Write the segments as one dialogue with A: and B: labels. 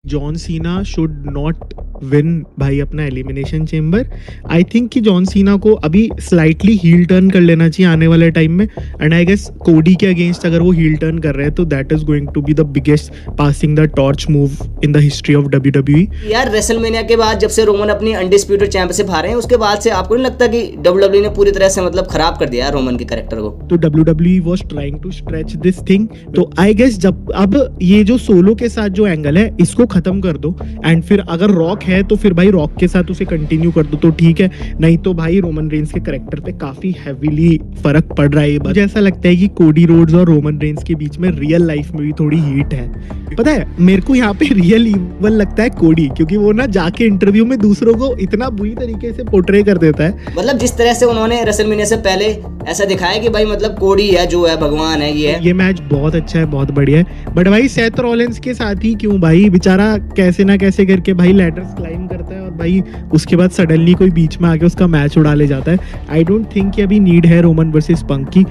A: John Cena should not win भाई अपना elimination chamber. आई think कि जॉन सीना को अभी स्लाइटली हील टर्न कर लेना चाहिए आने वाले टाइम में, एंड आई गेस कोडी के अगेंस्ट अगर वो हील टर्न कर रहे हैं तो that is going to be the biggest passing the torch move in the history of WWE।
B: यार रेसलमेनिया के बाद जब से रोमन अपनी अनडिस्प्यूटेड चैंपियनशिप हारे हैं, उसके बाद से आपको नहीं लगता कि WWE ने पूरी तरह से मतलब खराब कर दिया रोमन के कैरेक्टर को?
A: तो WWE was trying to stretch this thing. तो आई गेस जब अब ये जो सोलो के साथ जो एंगल है इसको खत्म कर दो, एंड फिर अगर रॉक है तो फिर भाई रॉक के साथ उसे कंटिन्यू कर दो तो ठीक है, नहीं तो भाई रोमन रेंस के कैरेक्टर पे काफी हैवीली फर्क पड़ रहा है। मुझे ऐसा लगता है कि कोडी रोड्स और रोमन रेंस के बीच में रियल लाइफ में भी थोड़ी हीट है। पता है मेरे को यहाँ पे रियल इवल लगता है कोडी, क्योंकि वो ना जाके इंटरव्यू में दूसरों को इतना बुरी तरीके से पोर्ट्रे कर देता है।
B: मतलब जिस तरह से उन्होंने रेसलमेनिया से पहले ऐसा दिखाया कि भाई मतलब कोडी है जो है भगवान है,
A: ये मैच बहुत अच्छा है, बहुत बढ़िया है, बट भाई सेथ रॉलिंस के साथ ही क्यों भाई, बेचारा कैसे ना कैसे करके भाई लैडर्स क्लाइम करता है और भाई उसके बाद सडनली कोई बीच में आके उसका मैच उड़ा ले जाता है। आई डोंट थिंक कि अभी नीड है रोमन वर्सेस पंक की।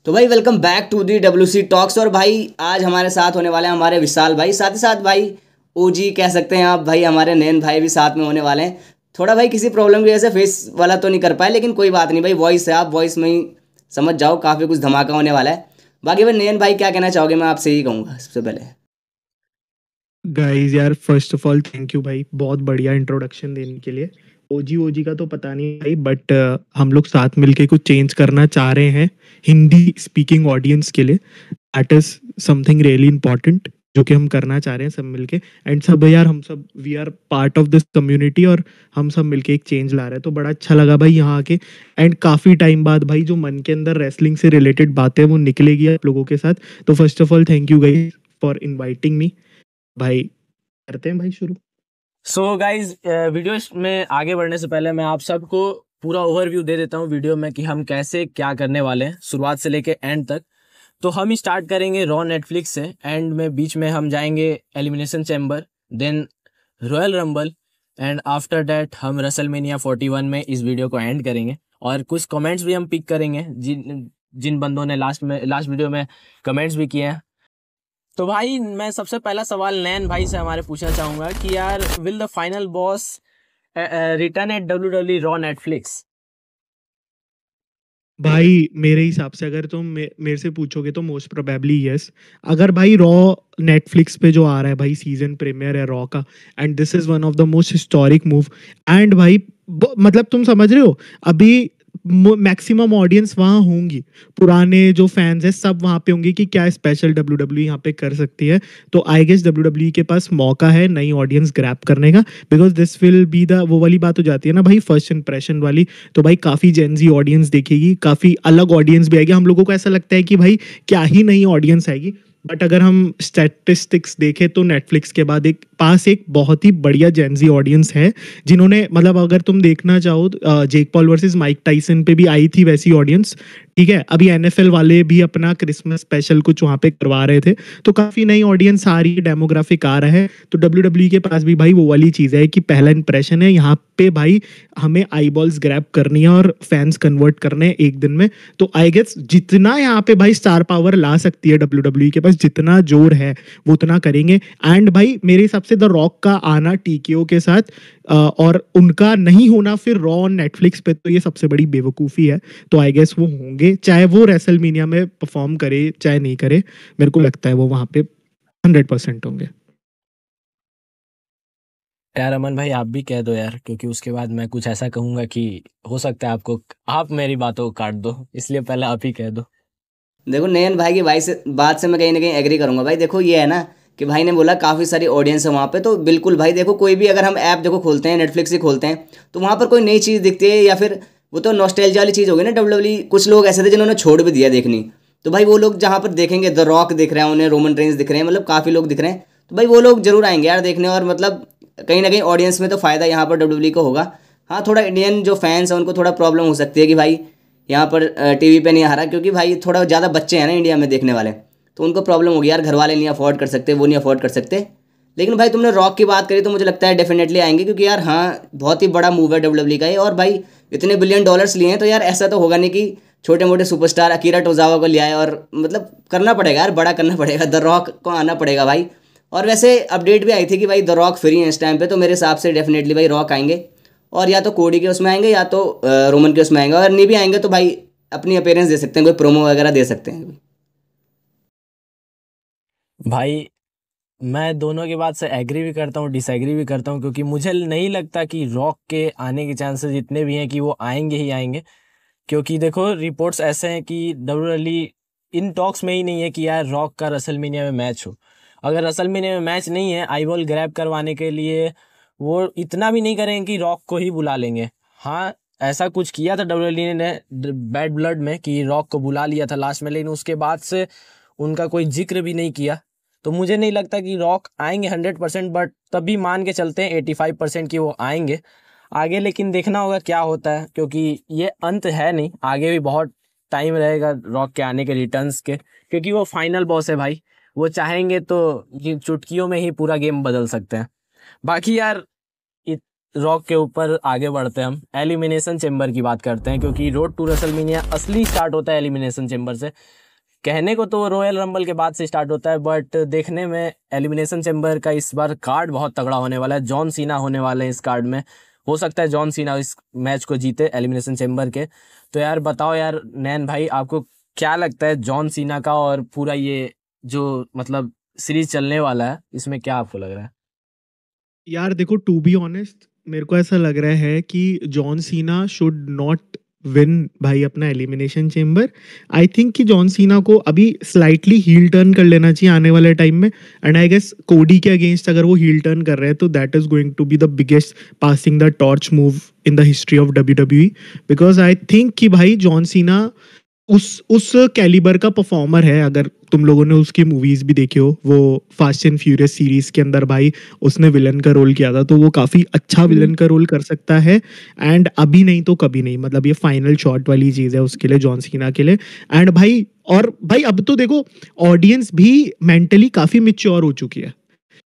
B: तो भाई welcome back to the WC talks. और भाई आज हमारे साथ होने वाले हैं हमारे विशाल भाई, साथ ही साथ भाई ओजी कह सकते हैं आप भाई, हमारे नैन भाई भी साथ में होने वाले हैं। थोड़ा भाई किसी प्रॉब्लम की वजह से फेस वाला तो नहीं कर पाए, लेकिन कोई बात नहीं भाई, वॉइस है, आप वॉइस में ही समझ जाओ, काफ़ी कुछ धमाका होने वाला है। बाकी भाई नैन भाई क्या कहना चाहोगे? मैं आपसे ही कहूँगा सबसे पहले।
A: गाइस यार first of all thank you भाई, बहुत बढ़िया इंट्रोडक्शन देने के लिए। ओजी का तो पता नहीं भाई, बट हम लोग साथ मिलके कुछ चेंज करना चाह रहे हैं हिंदी स्पीकिंग ऑडियंस के लिए। That is something really important जो कि हम करना चाह रहे हैं सब मिलके, एंड सब यार हम सब we are part of this community और हम सब मिलके एक चेंज ला रहे हैं। तो बड़ा अच्छा लगा भाई यहाँ आके, एंड काफ़ी टाइम बाद भाई जो मन के अंदर रेसलिंग से रिलेटेड बातें वो निकलेगी आप लोगों के साथ। तो first of all thank you guys for inviting me. भाई करते हैं भाई शुरू।
C: सो गाइज वीडियो में आगे बढ़ने से पहले मैं आप सबको पूरा ओवरव्यू दे देता हूँ वीडियो में कि हम कैसे क्या करने वाले हैं शुरुआत से लेके एंड तक। तो हम स्टार्ट करेंगे रॉ नेटफ्लिक्स से, एंड में बीच में हम जाएंगे Elimination Chamber, then Royal Rumble, and after that हम रेसलमेनिया 41 में इस वीडियो को एंड करेंगे। और कुछ कमेंट्स भी हम पिक करेंगे जिन बंदों ने लास्ट वीडियो में कमेंट्स भी किए हैं। तो भाई मैं सबसे पहला सवाल नैन भाई से हमारे पूछना चाहूँगा कि यार will the final boss return at WWE Raw Netflix?
A: भाई मेरे हिसाब से अगर तुम मेरे से पूछोगे तो मोस्ट प्रोबेबली यस। अगर भाई रॉ नेटफ्लिक्स पे जो आ रहा है भाई सीजन प्रीमियर है रॉ का, and this is one of the most historic move, and भाई मतलब तुम समझ रहे हो अभी मैक्सिमम ऑडियंस वहाँ होंगी, पुराने जो फैंस हैं सब वहाँ पे होंगे कि क्या स्पेशल WWE यहाँ पे कर सकती है। तो आई गेस WWE के पास मौका है नई ऑडियंस ग्रैब करने का, because this will be the वो वाली बात हो जाती है ना भाई फर्स्ट इंप्रेशन वाली। तो भाई काफ़ी जेनजी ऑडियंस देखेगी, काफ़ी अलग ऑडियंस भी आएगी। हम लोगों को ऐसा लगता है कि भाई क्या ही नई ऑडियंस आएगी, बट अगर हम स्टैटिस्टिक्स देखें तो नेटफ्लिक्स के बाद एक बहुत ही बढ़िया जेनजी ऑडियंस है जिन्होंने मतलब अगर तुम देखना चाहो Jake Paul versus Mike Tyson पे भी आई थी वैसी ऑडियंस, ठीक है। अभी NFL वाले भी अपना क्रिसमस स्पेशल कुछ वहाँ पे करवा रहे थे, तो काफ़ी नई ऑडियंस आ रही है, डेमोग्राफिक आ रहा है। तो WWE के पास भी भाई वो वाली चीज़ है कि पहला इंप्रेशन है, यहाँ पे भाई हमें आई बॉल्स ग्रैब करनी है और फैंस कन्वर्ट करने हैं एक दिन में। तो आई गेस जितना यहाँ पे भाई स्टार पावर ला सकती है WWE के पास, जितना जोर है वो उतना करेंगे। एंड भाई मेरे हिसाब से द रॉक का आना TKO के साथ और उनका नहीं होना फिर रॉ ऑन नेटफ्लिक्स पे, तो ये सबसे बड़ी बेवकूफ़ी है। तो आई गेस वो होंगे, चाहे वो रेसलमेनिया में परफॉर्म करे चाहे नहीं करे, मेरे को लगता है वो वहाँ पे 100% होंगे।
C: यार अमन भाई आप भी कह दो यार, क्योंकि उसके बाद मैं कुछ ऐसा कहूँगा कि हो सकता है आप मेरी बातों को काट दो, इसलिए पहले आप ही कह दो।
B: देखो नैन भाई की बात से मैं कहीं ना कहीं एग्री करूँगा भाई। देखो ये है ना कि भाई ने बोला काफ़ी सारी ऑडियंस है वहाँ पे, तो बिल्कुल भाई देखो कोई भी अगर हम ऐप देखो खोलते हैं, नेटफ्लिक्स ही खोलते हैं, तो वहाँ पर कोई नई चीज़ दिखती है या फिर वो तो नॉस्टैल्जिया वाली चीज़ होगी ना। WWE कुछ लोग ऐसे थे जिन्होंने छोड़ भी दिया देखनी, तो भाई वो लोग जहाँ पर देखेंगे द रॉक दिख रहे हैं उन्हें, रोमन रेंस दिख रहे हैं, मतलब काफ़ी लोग दिख रहे हैं, तो भाई वो लोग जरूर आएंगे यार देखने। और मतलब कहीं ना कहीं ऑडियंस में तो फ़ायदा यहाँ पर WWE को होगा। हाँ थोड़ा इंडियन जो फैंस हैं उनको थोड़ा प्रॉब्लम हो सकती है कि भाई यहाँ पर TV पे नहीं आ रहा, क्योंकि भाई थोड़ा ज़्यादा बच्चे हैं ना इंडिया में देखने वाले, तो उनको प्रॉब्लम होगी यार, घर वाले नहीं अफोर्ड कर सकते, वो नहीं अफोर्ड कर सकते। लेकिन भाई तुमने रॉक की बात करी तो मुझे लगता है डेफिनेटली आएंगे, क्योंकि यार हाँ बहुत ही बड़ा मूव है WWE का ये। और भाई इतने $1 बिलियन लिए हैं, तो यार ऐसा तो होगा नहीं कि छोटे मोटे सुपरस्टार अकीरा टोजावा को ले आए, और मतलब करना पड़ेगा यार, बड़ा करना पड़ेगा, द रॉक को आना पड़ेगा भाई। और वैसे अपडेट भी आई थी कि भाई द रॉक फ्री है इस टाइम पे, तो मेरे हिसाब से डेफिनेटली भाई रॉक आएंगे, और या तो कोडी के उसमें आएंगे या तो रोमन के उसमें आएंगे, और नहीं भी आएंगे तो भाई अपनी अपीयरेंस दे सकते हैं, कोई प्रोमो वगैरह दे सकते हैं।
C: भाई मैं दोनों की बात से एग्री भी करता हूँ, डिसएग्री भी करता हूँ, क्योंकि मुझे नहीं लगता कि रॉक के आने के चांसेस जितने भी हैं कि वो आएंगे ही आएंगे। क्योंकि देखो रिपोर्ट्स ऐसे हैं कि डब्ल्यूडब्ल्यूई इन टॉक्स में ही नहीं है कि यार रॉक का रेसलमेनिया में मैच हो। अगर रेसलमेनिया में मैच नहीं है, आईबॉल ग्रैब करवाने के लिए वो इतना भी नहीं करेंगे कि रॉक को ही बुला लेंगे। हाँ, ऐसा कुछ किया था डब्ल्यूडब्ल्यूई ने बैड ब्लड में कि रॉक को बुला लिया था लास्ट में, लेकिन उसके बाद से उनका कोई जिक्र भी नहीं किया। तो मुझे नहीं लगता कि रॉक आएंगे 100%, बट तब भी मान के चलते हैं 85% की वो आएंगे आगे। लेकिन देखना होगा क्या होता है, क्योंकि ये अंत है नहीं, आगे भी बहुत टाइम रहेगा रॉक के आने के, रिटर्न्स के, क्योंकि वो फाइनल बॉस है भाई। वो चाहेंगे तो ये चुटकियों में ही पूरा गेम बदल सकते हैं। बाकी यार रॉक के ऊपर आगे बढ़ते हैं, हम एलिमिनेशन चेम्बर की बात करते हैं, क्योंकि रोड टू रेसलमेनिया असली स्टार्ट होता है एलिमिनेशन चेम्बर से। कहने को तो रॉयल रंबल के बाद से स्टार्ट होता है, बट देखने में एलिमिनेशन चेम्बर का इस बार कार्ड बहुत तगड़ा होने वाला है। जॉन सीना होने वाले हैं इस कार्ड में, हो सकता है जॉन सीना इस मैच को जीते एलिमिनेशन चेम्बर के। तो यार बताओ यार नैन भाई, आपको क्या लगता है जॉन सीना का, और पूरा ये जो मतलब सीरीज चलने वाला है इसमें क्या आपको लग रहा है?
A: यार देखो, टू बी ऑनेस्ट मेरे को ऐसा लग रहा है कि John Cena should not win भाई अपना एलिमिनेशन चेम्बर। आई थिंक कि जॉन सीना को अभी स्लाइटली हील टर्न कर लेना चाहिए आने वाले टाइम में, एंड आई गेस कोडी के अगेंस्ट अगर वो हील टर्न कर रहे हैं तो that is going to be the biggest passing the torch move in the history of WWE, because I think कि भाई जॉन सीना उस कैलिबर का परफॉर्मर है। अगर तुम लोगों ने उसकी मूवीज भी देखी हो, वो फास्ट एंड फ्यूरियस सीरीज के अंदर भाई उसने विलन का रोल किया था, तो वो काफी अच्छा विलन का रोल कर सकता है। एंड अभी नहीं तो कभी नहीं, मतलब ये फाइनल शॉट वाली चीज है उसके लिए, जॉन सीना के लिए। एंड भाई, और भाई अब तो देखो ऑडियंस भी मेंटली काफी मिच्योर हो चुकी है,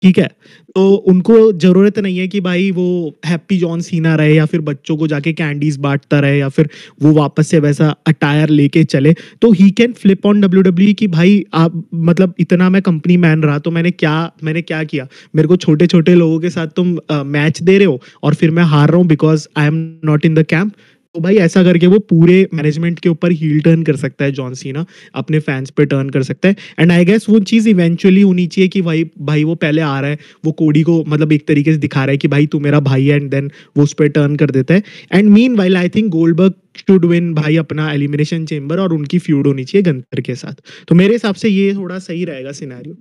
A: ठीक है, तो उनको जरूरत नहीं है कि भाई वो हैप्पी जॉन सीना रहे या फिर बच्चों को जाके कैंडीज बांटता रहे या फिर वो वापस से वैसा अटायर लेके चले। तो he can flip on WWE कि भाई आप मतलब इतना मैं कंपनी मैन रहा तो मैंने क्या किया, मेरे को छोटे छोटे लोगों के साथ तुम मैच दे रहे हो और फिर मैं हार रहा हूँ because I am not in the camp. तो भाई ऐसा करके वो पूरे मैनेजमेंट के ऊपर हील टर्न कर सकता है जॉन सीना, अपने फैंस पे टर्न कर सकता है। एंड आई गेस वो चीज इवेंचुअली होनी चाहिए कि भाई वो पहले आ रहा है, वो कोडी को मतलब एक तरीके से दिखा रहा है कि भाई तू मेरा भाई है, एंड देन वो उस पर टर्न कर देता है। And mean while I think Goldberg should win भाई अपना एलिमिनेशन चेम्बर, और उनकी फ्यूड होनी चाहिए गंतर के साथ। तो मेरे हिसाब से ये थोड़ा सही रहेगा सिनेरियो।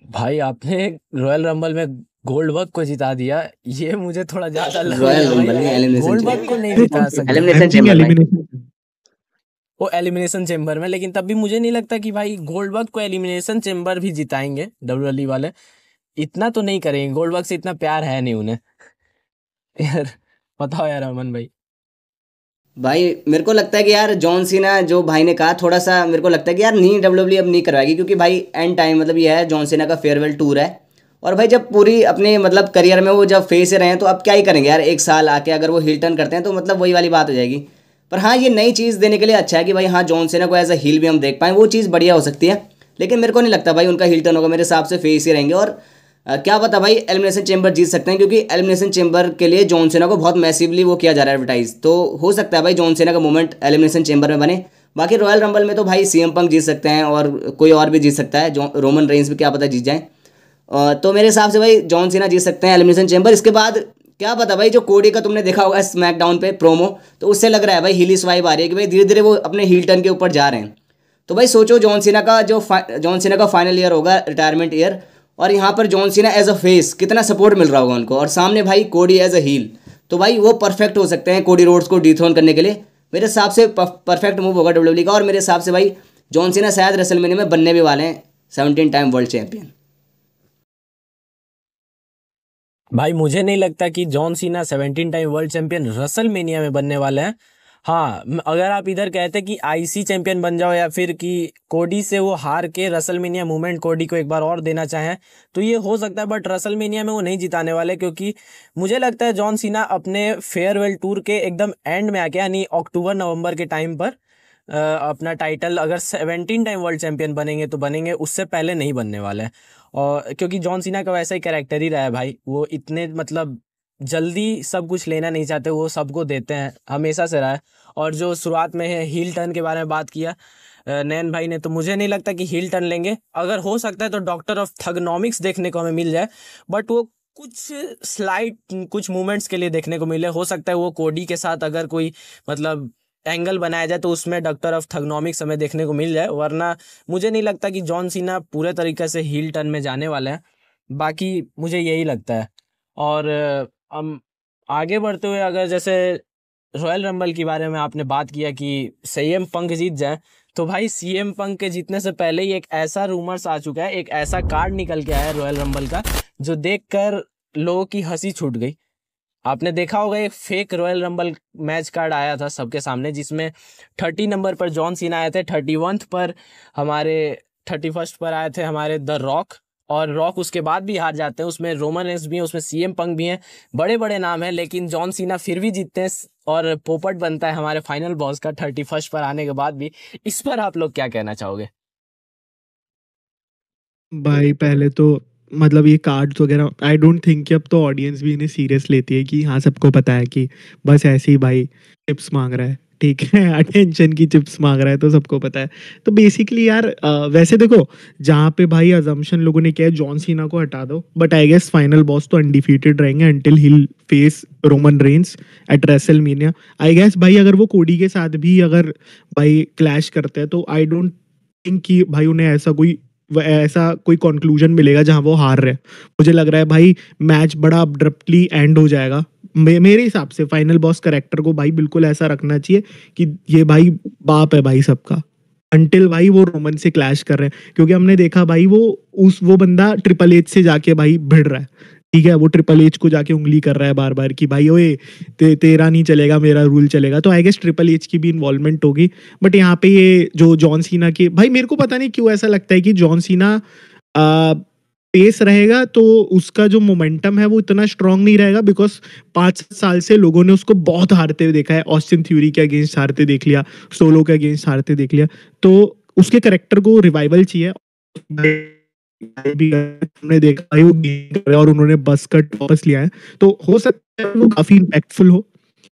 C: भाई आपने रॉयल रंबल में गोल्डबर्ग को जिता दिया, ये मुझे थोड़ा ज्यादा लग रहा
B: रॉयल
C: है
B: रंबल
C: भाई।
B: में एलिमिनेशन
C: गोल्डबर्ग को नहीं जिता सकते
B: एलिमिनेशन चेम्बर भाई।
C: वो एलिमिनेशन चेम्बर में, लेकिन तब भी मुझे नहीं लगता कि भाई गोल्डबर्ग को एलिमिनेशन चेम्बर भी जिताएंगे डब्ल्यूडब्ल्यूई वाले। इतना तो नहीं करेंगे, गोल्डबर्ग से इतना प्यार है नहीं उन्हें। यार बताओ यार अमन भाई।
B: भाई मेरे को लगता है कि यार जॉन सीना जो भाई ने कहा, थोड़ा सा मेरे को लगता है कि यार नहीं, डब्ल्यूडब्ल्यूई अब नहीं करवाएगी, क्योंकि भाई एंड टाइम मतलब ये है जॉन सीना का फेयरवेल टूर है। और भाई जब पूरी अपने मतलब करियर में वो जब फेस रहे हैं तो अब क्या ही करेंगे यार, एक साल आके अगर वो हिल टर्न करते हैं तो मतलब वही वाली बात हो जाएगी। पर हाँ, ये नई चीज़ देने के लिए अच्छा है कि भाई हाँ जॉन सीना को एज अ हील भी हम देख पाएँ, वो चीज़ बढ़िया हो सकती है। लेकिन मेरे को नहीं लगता भाई उनका हिल टर्न होगा, मेरे हिसाब से फेस ही रहेंगे। और क्या पता भाई एलिमिनेशन चेम्बर जीत सकते हैं, क्योंकि एलिमिनेशन चेम्बर के लिए जॉन सीना को बहुत मैसिवली वो किया जा रहा है एडवर्टाइज, तो हो सकता है भाई जॉन सीना का मोमेंट एलिमिनेशन चेम्बर में बने। बाकी रॉयल रंबल में तो भाई सीएम पंक जीत सकते हैं और कोई और भी जीत सकता है, रोमन रेंस भी क्या पता जीत जाए। तो मेरे हिसाब से भाई जॉन सीना जीत सकते हैं एलिमिनेशन चेम्बर। इसके बाद क्या पता भाई, जो कोडी का तुमने देखा होगा स्मैकडाउन पे प्रोमो, तो उससे लग रहा है भाई हिली स्वाइब आ रही है कि भाई धीरे धीरे वो अपने हील टर्न के ऊपर जा रहे हैं। तो भाई सोचो जॉन सीना का जॉन सीना का फाइनल ईयर होगा, रिटायरमेंट ईयर, और यहाँ पर John Cena as a face कितना सपोर्ट मिल रहा होगा उनको, और सामने भाई कोडी एज अ हील, तो भाई वो परफेक्ट हो सकते हैं कोडी रोड्स को डिथ्रोन करने के लिए। मेरे हिसाब से परफेक्ट मूव होगा डब्ल्यूडब्ल्यूई का, और मेरे हिसाब से भाई जॉन सीना शायद रेसलमेनिया में बनने भी वाले हैं 17 टाइम वर्ल्ड चैंपियन।
C: भाई मुझे नहीं लगता कि John Cena 17 time world champion WrestleMania में बनने वाले हैं। हाँ, अगर आप इधर कहते कि आईसी चैंपियन बन जाओ या फिर कि कोडी से वो हार के रसलमेनिया मूवमेंट कोडी को एक बार और देना चाहें तो ये हो सकता है, बट रसलमेनिया में वो नहीं जिताने वाले, क्योंकि मुझे लगता है जॉन सीना अपने फेयरवेल टूर के एकदम एंड में आके, यानी अक्टूबर नवंबर के टाइम पर अपना टाइटल अगर 17 टाइम वर्ल्ड चैंपियन बनेंगे तो बनेंगे, उससे पहले नहीं बनने वाले हैं। और क्योंकि जॉन सीना का वैसा ही कैरेक्टर ही रहा है भाई, वो इतने मतलब जल्दी सब कुछ लेना नहीं चाहते, वो सबको देते हैं, हमेशा से रहा है। और जो शुरुआत में है हील टर्न के बारे में बात किया नैन भाई ने, तो मुझे नहीं लगता कि हील टर्न लेंगे। अगर हो सकता है तो डॉक्टर ऑफ थगनॉमिक्स देखने को हमें मिल जाए, बट वो कुछ स्लाइट कुछ मूवमेंट्स के लिए देखने को मिले। हो सकता है वो कोडी के साथ अगर कोई मतलब एंगल बनाया जाए तो उसमें डॉक्टर ऑफ थगनॉमिक्स हमें देखने को मिल जाए, वरना मुझे नहीं लगता कि जॉन सीना पूरे तरीके से हील टर्न में जाने वाले हैं। बाकी मुझे यही लगता है। और हम आगे बढ़ते हुए, अगर जैसे रॉयल रंबल के बारे में आपने बात किया कि सीएम पंक जीत जाए, तो भाई सीएम पंक के जीतने से पहले ही एक ऐसा रूमर्स आ चुका है, एक ऐसा कार्ड निकल के आया है रॉयल रंबल का, जो देखकर लोगों की हंसी छूट गई। आपने देखा होगा एक fake royal rumble match card आया था सबके सामने, जिसमें 30 नंबर पर जॉन सीना आए थे, 31 पर हमारे 31 पर आए थे हमारे द रॉक, और रॉक उसके बाद भी हार जाते हैं। उसमें रोमन रेंस भी हैं, उसमें सीएम पंक भी हैं, बड़े बड़े नाम हैं, लेकिन जॉन सीना फिर भी जीतते हैं और पोपट बनता है हमारे फाइनल बॉस का 31 पर आने के बाद भी। इस पर आप लोग क्या कहना चाहोगे?
A: भाई पहले तो मतलब ये कार्ड्स वगैरह आई डोंट थिंक कि अब तो ऑडियंस भी इन्हें सीरियस लेती है कि हाँ सबको पता है कि बस ऐसे ही भाई चिप्स मांग रहा है, ठीक है अटेंशन की चिप्स मांग रहा है, तो सबको पता है। तो बेसिकली यार वैसे देखो, जहाँ पे भाई अजम्पशन लोगों ने किया है जॉन सीना को हटा दो, but I guess final boss तो अनडिफीटेड रहेंगे until he'll face Roman Reigns at WrestleMania. I guess भाई अगर वो कोडी के साथ भी अगर भाई क्लैश करते हैं तो आई डोंट थिंक कि भाई उन्हें ऐसा कोई कंक्लूजन मिलेगा जहां वो हार रहे हैं। मुझे लग रहा है भाई मैच बड़ा अब्रप्टली एंड हो जाएगा। मेरे हिसाब से फाइनल बॉस करेक्टर को भाई बिल्कुल ऐसा रखना चाहिए कि ये भाई बाप है भाई सबका, अंटिल भाई वो रोमन से क्लैश कर रहे हैं। क्योंकि हमने देखा भाई वो बंदा ट्रिपल एच से जाके भाई भिड़ रहा है, ठीक है, वो ट्रिपल एच को जाके उंगली कर रहा है बार बार कि भाई ओए तेरा नहीं चलेगा, मेरा रूल चलेगा। तो आई गेस ट्रिपल एच की भी इन्वॉल्वमेंट होगी। बट यहाँ पे ये जो जॉन सीना के भाई, मेरे को पता नहीं क्यों ऐसा लगता है कि जॉन सीना पेस रहेगा तो उसका जो मोमेंटम है वो इतना स्ट्रांग नहीं रहेगा, बिकॉज 5 साल से लोगों ने उसको बहुत हारते हुए देखा है। ऑस्टिन थ्योरी के अगेंस्ट हारते देख लिया, सोलो के अगेंस्ट हारते देख लिया, तो उसके करेक्टर को रिवाइवल चाहिए। भी हमने देखा भाई वो गेम कर रहे हैं और उन्होंने बस कट वापस लिया है, तो हो सकता है वो काफी इम्पैक्टफुल हो,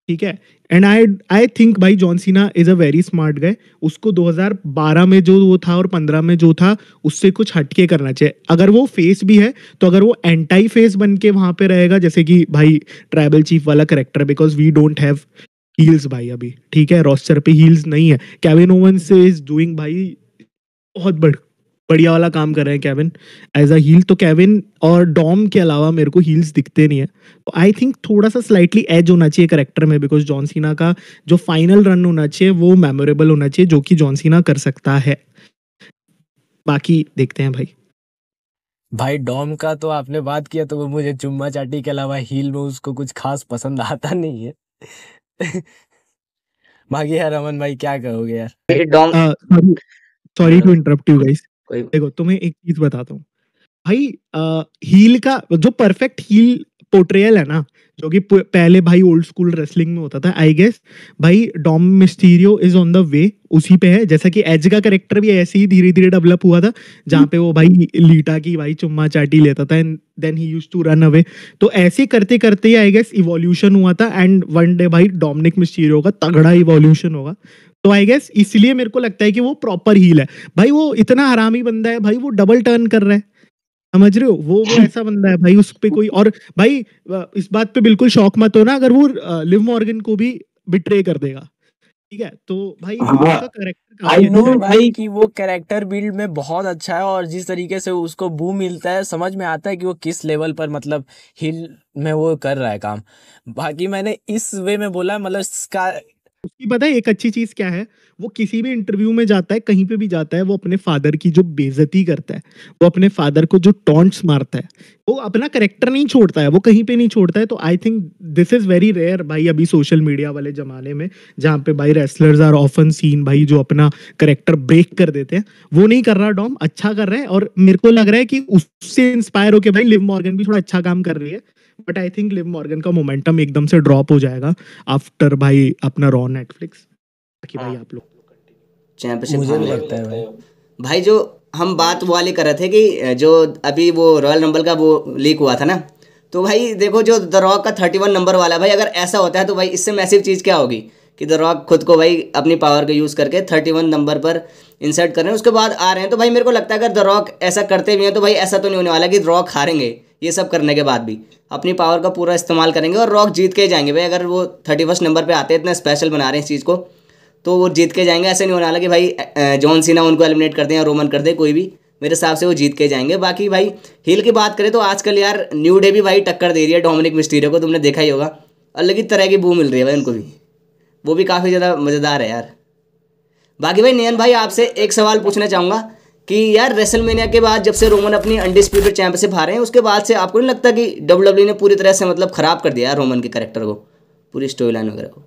A: ठीक है। एंड आई थिंक भाई John Cena is a very smart guy. उसको 2012 में जो वो था और 15 में जो था उससे कुछ हटके करना चाहिए। अगर वो फेस भी है तो अगर वो एंटाई फेस बन के वहां पे रहेगा, जैसे कि भाई ट्राइबल चीफ वाला character, because we don't have heels भाई अभी, ठीक है, रोस्टर पे हील्स नहीं है। केविन ओवेंस इज डूइंग भाई बहुत बढ़िया वाला काम कर रहे हैं केविन एज अ हील। तो केविन और डॉम के अलावा मेरे को हील्स दिखते नहीं है, तो आई थिंक थोड़ा सा स्लाइटली एज होना चाहिए करेक्टर में, बिकॉज जॉन सीना का जो फाइनल रन होना चाहिए वो मेमोरेबल होना चाहिए, जो कि जॉन सीना कर सकता है। बाकी देखते हैं भाई।
C: भाई डॉम का तो आपने बात किया तो वो मुझे चुम्मा चाटी के अलावा हील में उसको कुछ खास पसंद आता नहीं है। बाकी यार रमन भाई क्या कहोगे यार?
B: Dom
A: sorry to interrupt you guys.
B: कोई
A: देखो तुम्हें एक चीज बताता हूँ भाई, हील का जो परफेक्ट हील पोर्ट्रेयल है ना, जो कि पहले भाई ओल्ड स्कूल रेसलिंग में होता था, आई गेस भाई Dom Mysterio is on the way, उसी पे है। जैसा कि एज का करेक्टर भी ऐसे ही धीरे धीरे डेवलप हुआ था, जहाँ पे वो भाई लीटा की भाई चुम्मा चाटी लेता था and then he used to run away. तो ऐसे करते करते आई गेस इवोल्यूशन हुआ था, एंड वन डे भाई डोमिनिक मिस्टीरियो का तगड़ा इवोल्यूशन होगा। तो आई गेस इसलिए मेरे को लगता है कि वो प्रॉपर हील है भाई। वो इतना हरामी बंदा है भाई, वो डबल टर्न कर रहा है, समझ रहे हो, वो ऐसा बंदा है भाई, उस पे कोई और भाई इस बात पे बिल्कुल शौक मत हो ना अगर वो लिव मॉर्गन को भी बिट्रे कर देगा, ठीक है। तो भाई उसका करेक्टर
C: आई
A: काफी
C: नो
A: अच्छा है
C: भाई कि वो कैरेक्टर बिल्ड में बहुत अच्छा है, और जिस तरीके से उसको बूम मिलता है समझ में आता है कि वो किस लेवल पर मतलब हिल में वो कर रहा है काम। बाकी मैंने इस वे में बोला मतलब इसका
A: उसकी पता है एक अच्छी चीज क्या है, वो किसी भी इंटरव्यू में जाता है, कहीं पे भी जाता है, वो अपने फादर की जो बेइज्जती करता है, वो अपने फादर को जो टॉन्ट्स मारता है, वो अपना करेक्टर नहीं छोड़ता है, वो कहीं पे नहीं छोड़ता है। तो I think this is very rare भाई अभी सोशल मीडिया वाले जमाने में, जहाँ पे भाई रेसलर्स आर ऑफन सीन भाई जो अपना करेक्टर ब्रेक कर देते हैं। वो नहीं कर रहा डॉम, अच्छा कर रहा है, और मेरे को लग रहा है कि उससे इंस्पायर होके भाई लिव मॉर्गन भी थोड़ा अच्छा काम कर रही है। But I think Liv Morgan का मोमेंटम एकदम से ड्रॉप हो जाएगा आफ्टर भाई अपना रॉ नेटफ्लिक्स। बाकी भाई आप लोग
B: चैंपियनशिप
C: मुझे भी
B: हारने
C: लगता है भाई।
B: भाई जो हम बात वो वाली कर रहे थे कि जो अभी वो रॉयल नंबर का वो लीक हुआ था ना, तो भाई देखो जो द रॉक का 31 नंबर वाला भाई, अगर ऐसा होता है तो भाई इससे मैसिव चीज़ क्या होगी कि द रॉक खुद को भाई अपनी पावर का यूज़ करके 31 नंबर पर इंसर्ट कर रहे हैं, उसके बाद आ रहे हैं। तो भाई मेरे को लगता है अगर द रॉक ऐसा करते भी हैं तो भाई ऐसा तो नहीं होने वाला कि रॉक हारेंगे, ये सब करने के बाद भी अपनी पावर का पूरा इस्तेमाल करेंगे और रॉक जीत के ही जाएंगे भाई। अगर वो 31 नंबर पर आते हैं, इतना स्पेशल बना रहे हैं इस चीज़ को, तो वो जीत के जाएंगे। ऐसे नहीं होने वाला कि भाई जॉन सीना उनको एलिमिनेट कर दें या रोमन कर दे, कोई भी, मेरे हिसाब से वो जीत के जाएंगे। बाकी भाई हील की बात करें तो आजकल यार न्यू डे भी भाई टक्कर दे रही है डोमिनिक मिस्टीरियो को, तुमने देखा ही होगा, अलग ही तरह की बू मिल रही है भाई उनको भी, वो भी काफ़ी ज़्यादा मज़ेदार है यार। बाकी भाई नयन भाई आपसे एक सवाल पूछना चाहूँगा कि यार रेसलमेनिया के बाद जब से रोमन अपनी अनडिस्प्यूटेड चैंपियनशिप हारे हैं, उसके बाद से आपको नहीं लगता कि WWE ने पूरी तरह से मतलब ख़राब कर दिया यार रोमन के कैरेक्टर को, पूरी स्टोरी लाइन वगैरह को?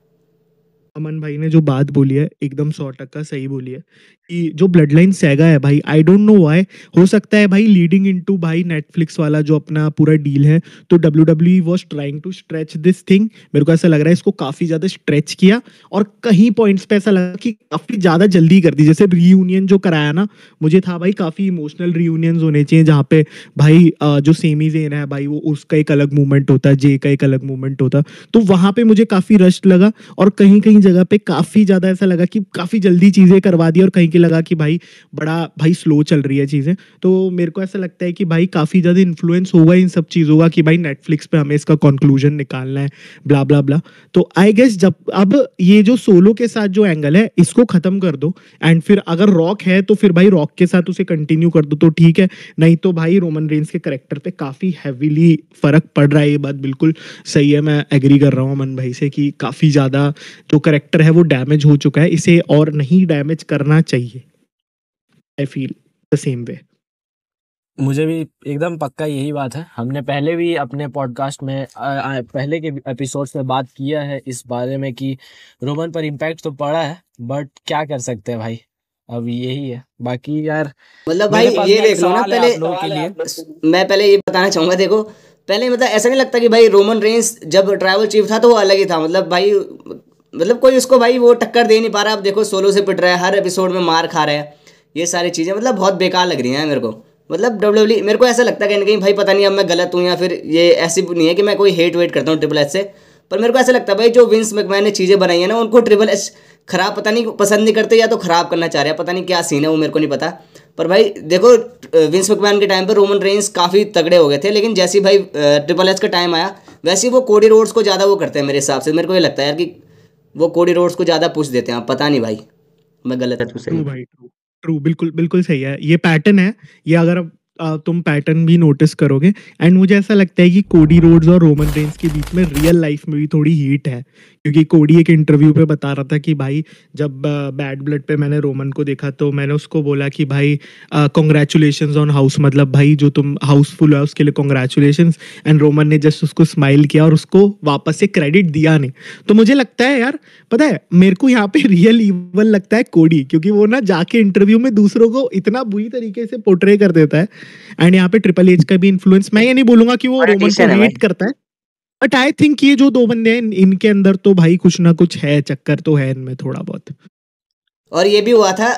A: अमन भाई ने जो बात बोली है एकदम 100% सही बोली है कि जो ब्लड लाइन सैगा है भाई, आई डोंट नो व्हाई, हो सकता है भाई लीडिंग इनटू भाई नेटफ्लिक्स वाला जो अपना पूरा डील है, तो WWE was trying to stretch this thing. मेरे को ऐसा लग रहा है इसको काफी ज्यादा स्ट्रेच किया, और कहीं पॉइंट्स पे ऐसा लगा कि काफी ज्यादा जल्दी कर दी। जैसे रीयूनियन जो कराया ना, मुझे था भाई काफी इमोशनल रीयूनियंस होने चाहिए, जहाँ पे भाई जो सेमी जेन है भाई, वो उसका एक अलग मूवमेंट होता है, जे का एक अलग मूवमेंट होता, तो वहां पे मुझे काफी रश लगा। और कहीं कहीं जगह पे काफी ज्यादा ऐसा लगा कि काफी जल्दी चीजें करवा दी, और कहीं की लगा कि भाई बड़ा भाई स्लो चल रही है चीजें। तो मेरे को ऐसा लगता है कि भाई काफी ज्यादा इन्फ्लुएंस होगा इन सब चीजों का कि भाई नेटफ्लिक्स पे हमें इसका कंक्लूजन निकालना है, ब्ला ब्ला ब्ला। तो आई गेस जब अब ये जो सोलो के साथ जो एंगल है इसको खत्म कर दो, एंड फिर अगर रॉक है तो फिर भाई रॉक के साथ उसे कंटिन्यू कर दो तो ठीक है, नहीं तो भाई रोमन रेंस के करेक्टर पे काफी हैवीली फर्क पड़ रहा है। ये बात बिल्कुल सही है, मैं एग्री कर रहा हूँ अमन भाई से कि काफी ज्यादा जो करेक्टर है वो डैमेज हो चुका है, इसे और नहीं डैमेज करना चाहिए। I feel the same way.
C: मुझे भी एकदम पक्का यही बात है। हमने पहले भी अपने पॉडकास्ट में पहले के एपिसोड्स में बात किया है इस बारे में कि रोमन पर इम्पैक्ट तो पड़ा है, बट क्या कर सकते हैं भाई, अब यही है। बाकी यार
B: मतलब भाई
C: मेरे पास
B: ये
C: भी एक
B: देख लो ना,
C: सवाल है
B: पहले
C: आप लोगों के लिए।
B: मैं पहले ये बताना चाहूंगा, देखो पहले मतलब ऐसा नहीं लगता कि भाई रोमन रेंस जब ट्राइबल चीफ था तो वो अलग ही था, मतलब भाई मतलब कोई उसको भाई वो टक्कर दे नहीं पा रहा। अब देखो सोलो से पिट रहा है, हर एपिसोड में मार खा रहा है, ये सारी चीज़ें मतलब बहुत बेकार लग रही हैं मेरे को। मतलब WWE मेरे को ऐसा लगता है कहीं ना कहीं, भाई पता नहीं अब मैं गलत हूँ या फिर ये ऐसी नहीं है कि मैं कोई हेट वेट करता हूँ ट्रिपल एच से, पर मेरे को ऐसा लगता है भाई जो विंस मैकमैन ने चीज़ें बनाई है ना, उनको ट्रिपल एच खराब पता नहीं पसंद नहीं करते या तो खराब करना चाह रहे हैं, पता नहीं क्या सीन है वो मेरे को नहीं पता। पर भाई देखो विंस मैकमैन के टाइम पर रोमन रेंस काफ़ी तगड़े हो गए थे, लेकिन जैसे ही भाई ट्रिपल एच का टाइम आया वैसे ही वो कोडी रोड्स को ज़्यादा वो करते हैं मेरे हिसाब से। मेरे को ये लगता है यार कि वो कोडी रोड्स को ज़्यादा पुश देते हैं, पता नहीं भाई मैं गलत है तो सही
A: ट्रू
B: हूँ।
A: भाई, ट्रू ट्रू, बिल्कुल बिल्कुल सही है, ये पैटर्न है। ये अगर तुम पैटर्न भी नोटिस करोगे, एंड मुझे ऐसा लगता है कि कोडी रोड्स और रोमन रेंस के बीच में रियल लाइफ में भी थोड़ी हीट है, क्योंकि कोडी एक इंटरव्यू पे बता रहा था कि भाई जब बैड ब्लड पे मैंने रोमन को देखा तो मैंने उसको बोला कि भाई कॉन्ग्रेचुलेशंस ऑन हाउस, मतलब भाई जो तुम हाउसफुल है उसके लिए कॉन्ग्रेचुलेशंस। एंड रोमन ने जस्ट उसको स्माइल किया और उसको वापस से क्रेडिट दिया नहीं। तो मुझे लगता है यार, पता है मेरे को यहाँ पे रियल इवल लगता है कोडी, क्योंकि वो ना जाके इंटरव्यू में दूसरों को इतना बुरी तरीके से पोर्ट्रे कर देता है। एंड यहाँ पे ट्रिपल एच का भी इन्फ्लुएंस, मैं ये नहीं बोलूंगा कि वो रोमन को
B: पॉलिटिशियन है भाई।
A: हेट करता है, बट आई थिंक ये जो दो बंदे हैं इनके अंदर तो भाई कुछ ना कुछ है, चक्कर तो है इनमें थोड़ा बहुत।
B: और ये भी हुआ था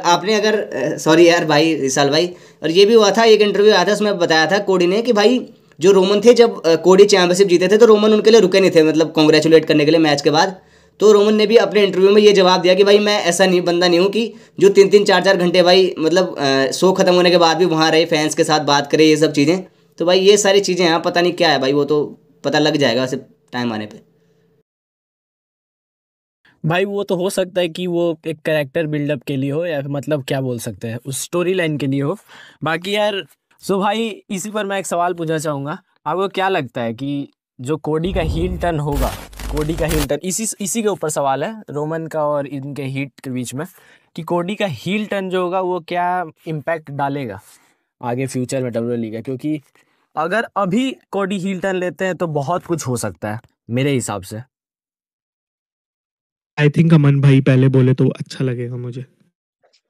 B: आपने अगर सॉरी यार भाई विशाल भाई, और ये भी हुआ था एक इंटरव्यू आया था उसमें बताया था कोडी ने कि भाई जो रोमन थे जब कोडी चैंपियनशिप जीते थे तो रोमन उनके लिए रुके नहीं थे, मतलब कॉन्ग्रेचुलेट करने के लिए मैच के बाद। तो रोमन ने भी अपने इंटरव्यू में ये जवाब दिया कि भाई मैं ऐसा नहीं बंदा नहीं हूँ कि जो 3-3 4-4 घंटे भाई मतलब शो खत्म होने के बाद भी वहाँ रहे, फैंस के साथ बात करे, ये सब चीज़ें। तो भाई ये सारी चीज़ें हैं, पता नहीं क्या है भाई, वो तो पता लग जाएगा वैसे टाइम आने पे।
C: भाई वो तो हो सकता है कि वो एक कैरेक्टर बिल्डअप के लिए हो, या फिर मतलब क्या बोल सकते हैं उस स्टोरी लाइन के लिए हो। बाकी यार सो भाई इसी पर मैं एक सवाल पूछना चाहूँगा, आपको क्या लगता है कि जो कोडी का हील टर्न होगा कोडी का हील टर्न, इसी के ऊपर सवाल है रोमन का और इनके हीट के बीच में, कि कोडी का हील टर्न जो होगा वो क्या इम्पैक्ट डालेगा आगे फ्यूचर में WWE का, क्योंकि अगर अभी कोडी हील टर्न लेते हैं तो बहुत कुछ हो सकता है मेरे हिसाब से।
A: आई थिंक अमन भाई पहले बोले तो अच्छा लगेगा मुझे।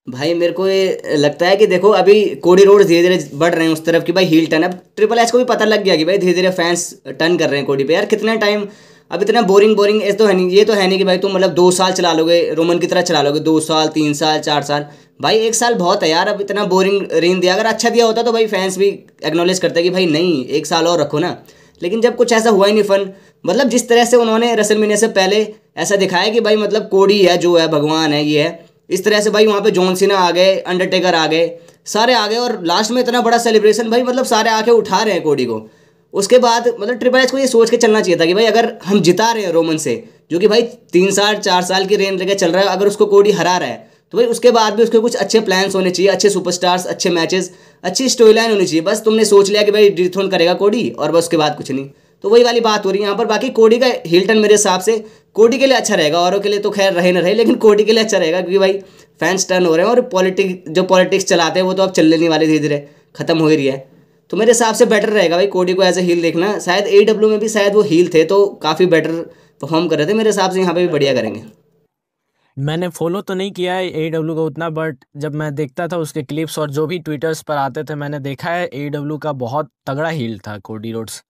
B: भाई मेरे को ये लगता है कि देखो अभी कोडी रोड्स धीरे धीरे बढ़ रहे हैं उस तरफ कि भाई हील टर्न, अब ट्रिपल एच को भी पता लग गया कि भाई धीरे धीरे फैंस टर्न कर रहे हैं कोडी पे। यार कितना टाइम, अब इतना बोरिंग ऐसे तो है नहीं, ये तो है नहीं कि भाई तुम मतलब 2 साल चला लोगे रोमन की तरह चला लोगे, 2 साल 3 साल 4 साल, भाई 1 साल बहुत है यार। अब इतना बोरिंग रेन दिया, अगर अच्छा दिया होता तो भाई फैंस भी एक्नॉलेज करते कि भाई नहीं 1 साल और रखो ना। लेकिन जब कुछ ऐसा हुआ ही नहीं फन, मतलब जिस तरह से उन्होंने रेसलमेनिया से पहले ऐसा दिखाया कि भाई मतलब कोडी है जो है भगवान है ये है, इस तरह से भाई वहाँ पे जॉन सीना आ गए, अंडरटेकर आ गए, सारे आ गए और लास्ट में इतना बड़ा सेलिब्रेशन भाई, मतलब सारे आके उठा रहे हैं कोडी को। उसके बाद मतलब ट्रिपल एच को ये सोच के चलना चाहिए था कि भाई अगर हम जिता रहे हैं रोमन से, जो कि भाई 3 साल 4 साल की रेन लेके चल रहा है, अगर उसको कोडी हरा रहा है तो भाई उसके बाद भी उसके कुछ अच्छे प्लान्स होने चाहिए, अच्छे सुपरस्टार्स, अच्छे मैचेस, अच्छी स्टोरी लाइन होनी चाहिए। बस तुमने सोच लिया कि भाई डिथ्रोन करेगा कोडी और बस उसके बाद कुछ नहीं, तो वही वाली बात हो रही है यहाँ पर। बाकी कोडी का हिल्टन मेरे हिसाब से कोडी के लिए अच्छा रहेगा, औरों के लिए तो खैर रहे ना रहे, लेकिन कोडी के लिए अच्छा रहेगा क्योंकि भाई फैंस टर्न हो रहे हैं और पॉलिटिक्स चलाते हैं वो तो अब चलने नहीं वाले, धीरे धीरे खत्म हो ही रही है। तो मेरे हिसाब से बेटर रहेगा भाई कोडी को एज ए हील देखना। शायद AEW में भी शायद वो हील थे तो काफ़ी बेटर परफॉर्म कर रहे थे, मेरे हिसाब से यहाँ पे भी बढ़िया करेंगे।
C: मैंने फॉलो तो नहीं किया है AEW को उतना, बट जब मैं देखता था उसके क्लिप्स और जो भी ट्विटर्स पर आते थे, मैंने देखा है AEW का बहुत तगड़ा हील था कोडी रोड्स।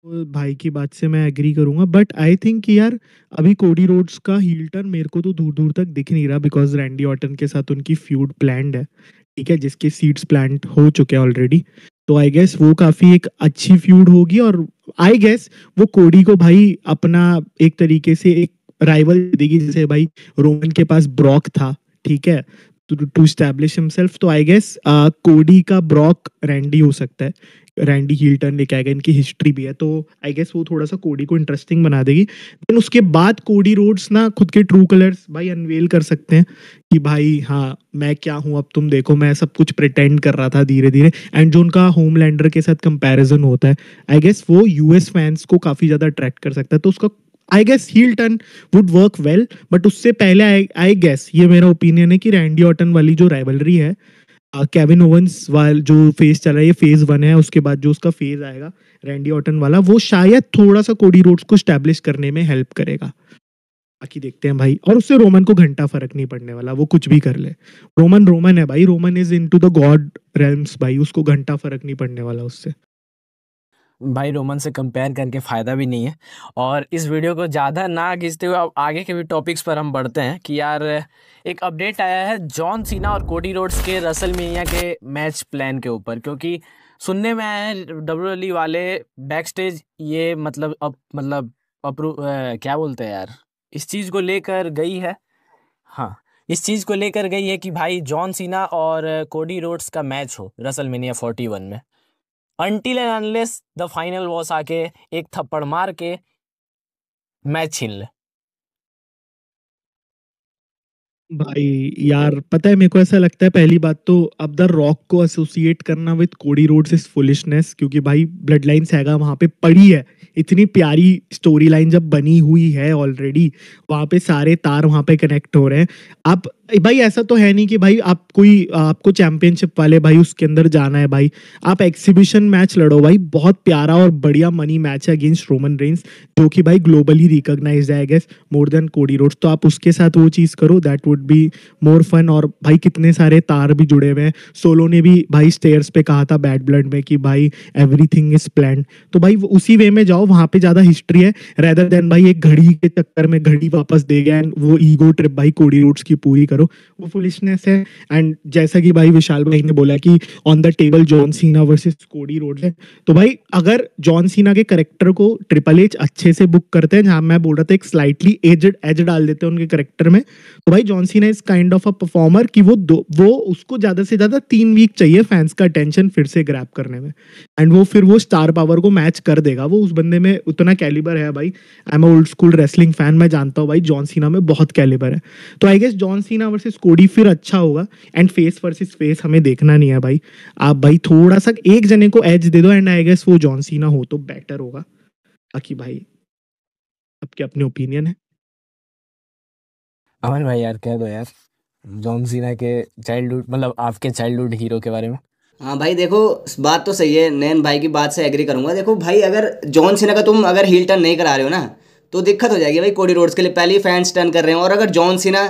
A: भाई की बात से मैं एग्री करूंगा, बट आई थिंक कि यार अभी कोडी रोड्स का हील टर्न मेरे को तो दूर दूर तक दिख नहीं रहा, बिकॉज रैंडी ऑर्टन के साथ उनकी फ्यूड प्लान्ड है, ठीक है, जिसके सीड्स प्लांट हो चुके हैं ऑलरेडी। तो आई गेस वो काफी एक अच्छी फ्यूड होगी और आई गेस वो कोडी को भाई अपना एक तरीके से एक राइवल देगी, जैसे भाई रोमन के पास ब्रॉक था, ठीक है, टू स्टैब्लिश हिमसेल्फ। तो आई गेस कोडी का ब्रॉक रैंडी हो सकता है, रैंडी हील टर्न लेके आएगा, इनकी हिस्ट्री भी है, तो आई गेस वो थोड़ा सा कोडी को इंटरेस्टिंग बना देगी। देन उसके बाद कोडी रोड्स ना खुद के ट्रू कलर्स भाई अनवेल कर सकते हैं कि भाई हाँ मैं क्या हूँ, अब तुम देखो मैं सब कुछ प्रिटेंड कर रहा था धीरे धीरे। एंड जो उनका होमलैंडर के साथ कंपैरिजन होता है, आई गेस वो यूएस फैंस को काफी ज्यादा अट्रैक्ट कर सकता है, तो उसका I guess heel turn would work well. But उससे पहले आई गेस ये मेरा ओपिनियन है कि रैंडी ऑर्टन वाली जो राइवलरी है केविन ओवंस वाल जो फेज चल रहा है, ये फेज 1 है, उसके बाद जो उसका फेज आएगा रैंडी ऑर्टन वाला, वो शायद थोड़ा सा कोडी रोड्स को स्टैब्लिश करने में हेल्प करेगा। बाकी देखते हैं भाई, और उससे रोमन को घंटा फर्क नहीं पड़ने वाला, वो कुछ भी कर ले। रोमन है भाई, Roman is into the God realms भाई, उसको घंटा फर्क नहीं पड़ने वाला उससे।
C: भाई रोमन से कंपेयर करके फ़ायदा भी नहीं है। और इस वीडियो को ज़्यादा ना खींचते हुए अब आगे के भी टॉपिक्स पर हम बढ़ते हैं कि यार एक अपडेट आया है जॉन सीना और कोडी रोड्स के रेसलमेनिया के मैच प्लान के ऊपर, क्योंकि सुनने में आया है WWE वाले बैक स्टेज ये अप्रूव क्या बोलते हैं यार, इस चीज़ को लेकर गई है, हाँ इस चीज़ को लेकर गई है कि भाई जॉन सीना और कोडी रोड्स का मैच हो रेसलमेनिया 41 में, until and unless the final boss आके एक थप्पड़ मार के मैच छीन ले।
A: भाई यार पता है मेरे को ऐसा लगता है, पहली बात तो अब द रॉक को एसोसिएट करना with Cody Rhodes is foolishness, क्योंकि भाई ब्लड लाइन सैगा वहां पे पड़ी है, इतनी प्यारी स्टोरी लाइन जब बनी हुई है ऑलरेडी, वहां पे सारे तार वहां पे कनेक्ट हो रहे हैं। आप भाई ऐसा तो है नहीं कि भाई आपको चैंपियनशिप वाले भाई उसके अंदर जाना है भाई, आप एक्सिबिशन मैच लड़ो भाई, बहुत प्यारा और बढ़िया मनी मैच है अगेंस्ट रोमन रेंस, जो कि भाई ग्लोबली रिकॉग्नाइज्ड है I guess more than Cody Rhodes, तो आप उसके साथ वो चीज़ करो, that would be more fun. और भाई कितने सारे तार भी जुड़े हुए हैं, सोलो ने भी भाई स्टेयर्स पे कहा था बैड ब्लड में कि भाई एवरीथिंग इज प्लान्ड, तो भाई उसी वे में जाओ, वहां पे ज्यादा हिस्ट्री है रेदर देन भाई एक घड़ी के चक्कर में घड़ी वापस दे गया एंड वो ईगो ट्रिप भाई कोडी रोड्स की पूरी करो, वो फुलिशनेस है। एंड जैसा कि भाई विशाल भाई ने बोला कि on the table John Cena versus Cody Rhodes है, तो भाई अगर जॉन सीना के करेक्टर को ट्रिपल एच अच्छे से बुक करते हैं, जहां मैं बोल रहा था एक स्लाइटली एज डाल देते हैं उनके करेक्टर में, तो भाई John Cena is kind of a performer कि वो उसको ज्यादा से ज्यादा 3 वीक चाहिए फैंस का अटेंशन फिर से ग्रैब करने में, एंड वो फिर वो स्टार पावर को मैच कर देगा, वो उस बंदे में उतना कैलिबर है भाई। I am old school wrestling fan, मैं जानता हूँ भाई जॉन सीना में बहुत कैलिबर है, तो I guess John Cena versus Cody फिर अच्छा होगा। एंड फेस वर्सेस फेस हमें देखना नहीं है भाई, आप भाई थोड़ा सा एक जने को एज दे दो एंड आई गेस वो जॉन सीना हो तो बेटर होगा। बाकी भाई सबके अपने ओपिनियन है।
C: अमन भाई यार कह दो यार जॉन सीना के चाइल्डहुड मतलब आपके चाइल्डहुड हीरो के बारे में।
B: हाँ भाई देखो, बात तो सही है, नैन भाई की बात से एग्री करूंगा। देखो भाई, अगर जॉन सीना का तुम अगर हील टर्न नहीं करा रहे हो ना, तो दिक्कत हो जाएगी भाई कोडी रोड्स के लिए। पहले ही फैंस टर्न कर रहे हैं, और अगर जॉन सीना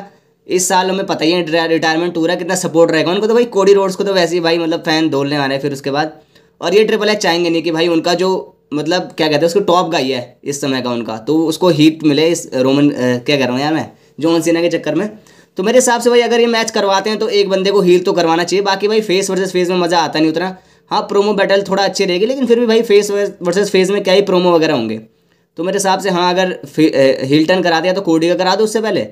B: इस साल हमें पता ही है रिटायरमेंट टूर है, कितना सपोर्ट रहेगा उनको, तो भाई कोडी रोड्स को तो वैसे ही भाई मतलब फैन धोलने आ रहे हैं फिर उसके बाद। और ये ट्रिपल एच चाहेंगे नहीं कि भाई उनका जो मतलब क्या कहते हैं उसको टॉप गाई है इस समय का उनका, तो उसको हीट मिले इस रोमन क्या कह रहा हूँ यार मैं, जॉन सीना के चक्कर में। तो मेरे हिसाब से भाई अगर ये मैच करवाते हैं तो एक बंदे को हील तो करवाना चाहिए। बाकी भाई फेस वर्सेस फेस में मज़ा आता नहीं उतना। हाँ प्रोमो बैटल थोड़ा अच्छी रहेगी, लेकिन फिर भी भाई फेस वर्सेस फेस में क्या ही प्रोमो वगैरह होंगे। तो मेरे हिसाब से हाँ, अगर हील टर्न करा दिया तो कोडी का करा दो उससे पहले,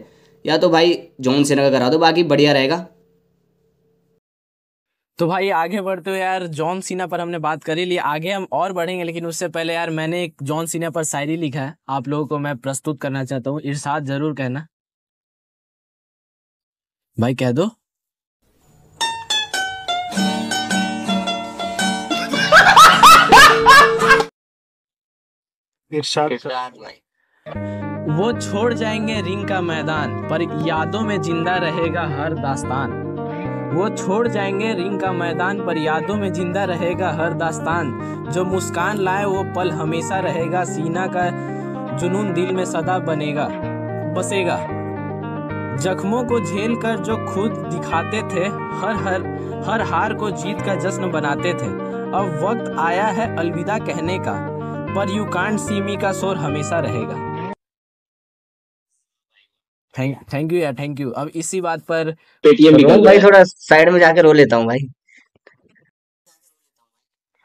B: या तो भाई जॉन सीना का करा दो, बाकी बढ़िया रहेगा।
C: तो भाई आगे बढ़ते हुए यार जॉन सीना पर हमने बात कर ही ली, आगे हम और बढ़ेंगे, लेकिन उससे पहले यार मैंने एक जॉन सीना पर शायरी लिखा है, आप लोगों को मैं प्रस्तुत करना चाहता हूँ, इरशाद जरूर कहना। भाई कह दो।
A: इरशाद।
C: वो छोड़ जाएंगे रिंग का मैदान, पर यादों में जिंदा रहेगा हर दास्तान। वो छोड़ जाएंगे रिंग का मैदान, पर यादों में जिंदा रहेगा हर दास्तान। जो मुस्कान लाए वो पल हमेशा रहेगा, सीना का जुनून दिल में सदा बनेगा बसेगा। जख्मों को झेल कर जो खुद दिखाते थे, हर हार को जीत का जश्न बनाते थे। अब वक्त आया है अलविदा कहने का, पर यू कांट सी मी का शोर हमेशा रहेगा। थैंक यू यार, थैंक यू। अब इसी बात पर
B: पेटीएम भी भाई थोड़ा साइड में जाकर रो लेता हूँ भाई।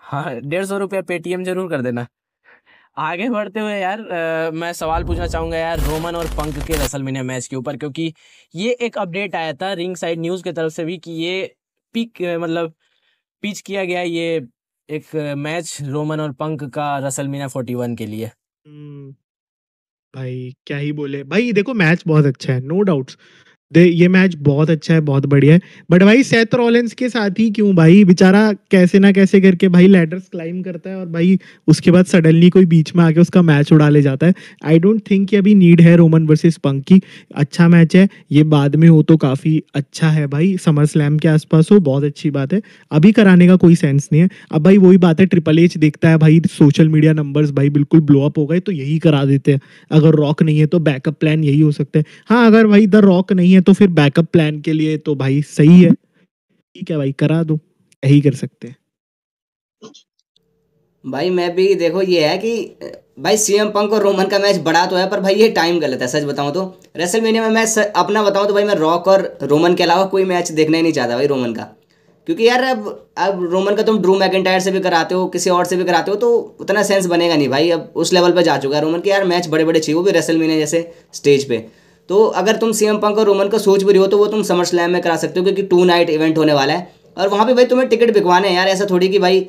C: हाँ 150 रुपया पेटीएम जरूर कर देना। आगे बढ़ते हुए यार मैं सवाल पूछना चाहूंगा यार रोमन और पंक के रेसलमेनिया मैच के ऊपर, क्योंकि ये एक अपडेट आया था रिंग साइड न्यूज की तरफ से भी कि ये मतलब पिच किया गया ये एक मैच रोमन और पंक का रेसलमेनिया 41 के लिए।
A: भाई क्या ही बोले भाई, देखो मैच बहुत अच्छा है, नो डाउट्स। ये मैच बहुत अच्छा है, बहुत बढ़िया है। बट भाई सेथ रॉलिंस के साथ ही क्यों भाई, बेचारा कैसे ना कैसे करके भाई लैडर्स क्लाइम करता है, और भाई उसके बाद सडनली कोई बीच में आके उसका मैच उड़ा ले जाता है। आई डोंट थिंक कि अभी नीड है रोमन वर्सेस पंक की। अच्छा मैच है, ये बाद में हो तो काफी अच्छा है भाई, समर स्लैम के आसपास हो, बहुत अच्छी बात है। अभी कराने का कोई सेंस नहीं है। अब भाई वही बात है, ट्रिपल एच देखता है भाई सोशल मीडिया नंबर्स भाई बिल्कुल ब्लो अप हो गए, तो यही करा देते हैं। अगर रॉक नहीं है तो बैकअप प्लान यही हो सकता है। हाँ अगर भाई द रॉक नहीं है तो फिर बैकअप प्लान के लिए तो भाई सही है, ठीक है भाई करा दो, यही कर सकते हैं।
B: भाई मैं भी देखो ये है कि भाई सीएम पंक और रोमन का मैच बड़ा तो है, पर भाई ये टाइम गलत है सच बताऊं तो। रेसलमेनिया में मैं अपना बताऊं तो भाई मैं रॉक और रोमन के अलावा कोई मैच देखना ही नहीं चाहता भाई रोमन का। क्योंकि यार अब रोमन का तुम ड्रू मैकिंटायर से भी कराते हो, किसी और से भी कराते हो, तो उतना सेंस बनेगा नहीं भाई। अब उस लेवल पे जा चुका है रोमन के, यार मैच बड़े बड़े चाहिए, वो भी रेसलमेनिया जैसे स्टेज पे। तो अगर तुम सीएम पंक और रोमन का सोच भी रही हो तो वो तुम समर स्लैम में करा सकते हो, क्योंकि 2 नाइट इवेंट होने वाला है, और वहाँ पे भाई तुम्हें टिकट बिकवाने हैं यार। ऐसा थोड़ी कि भाई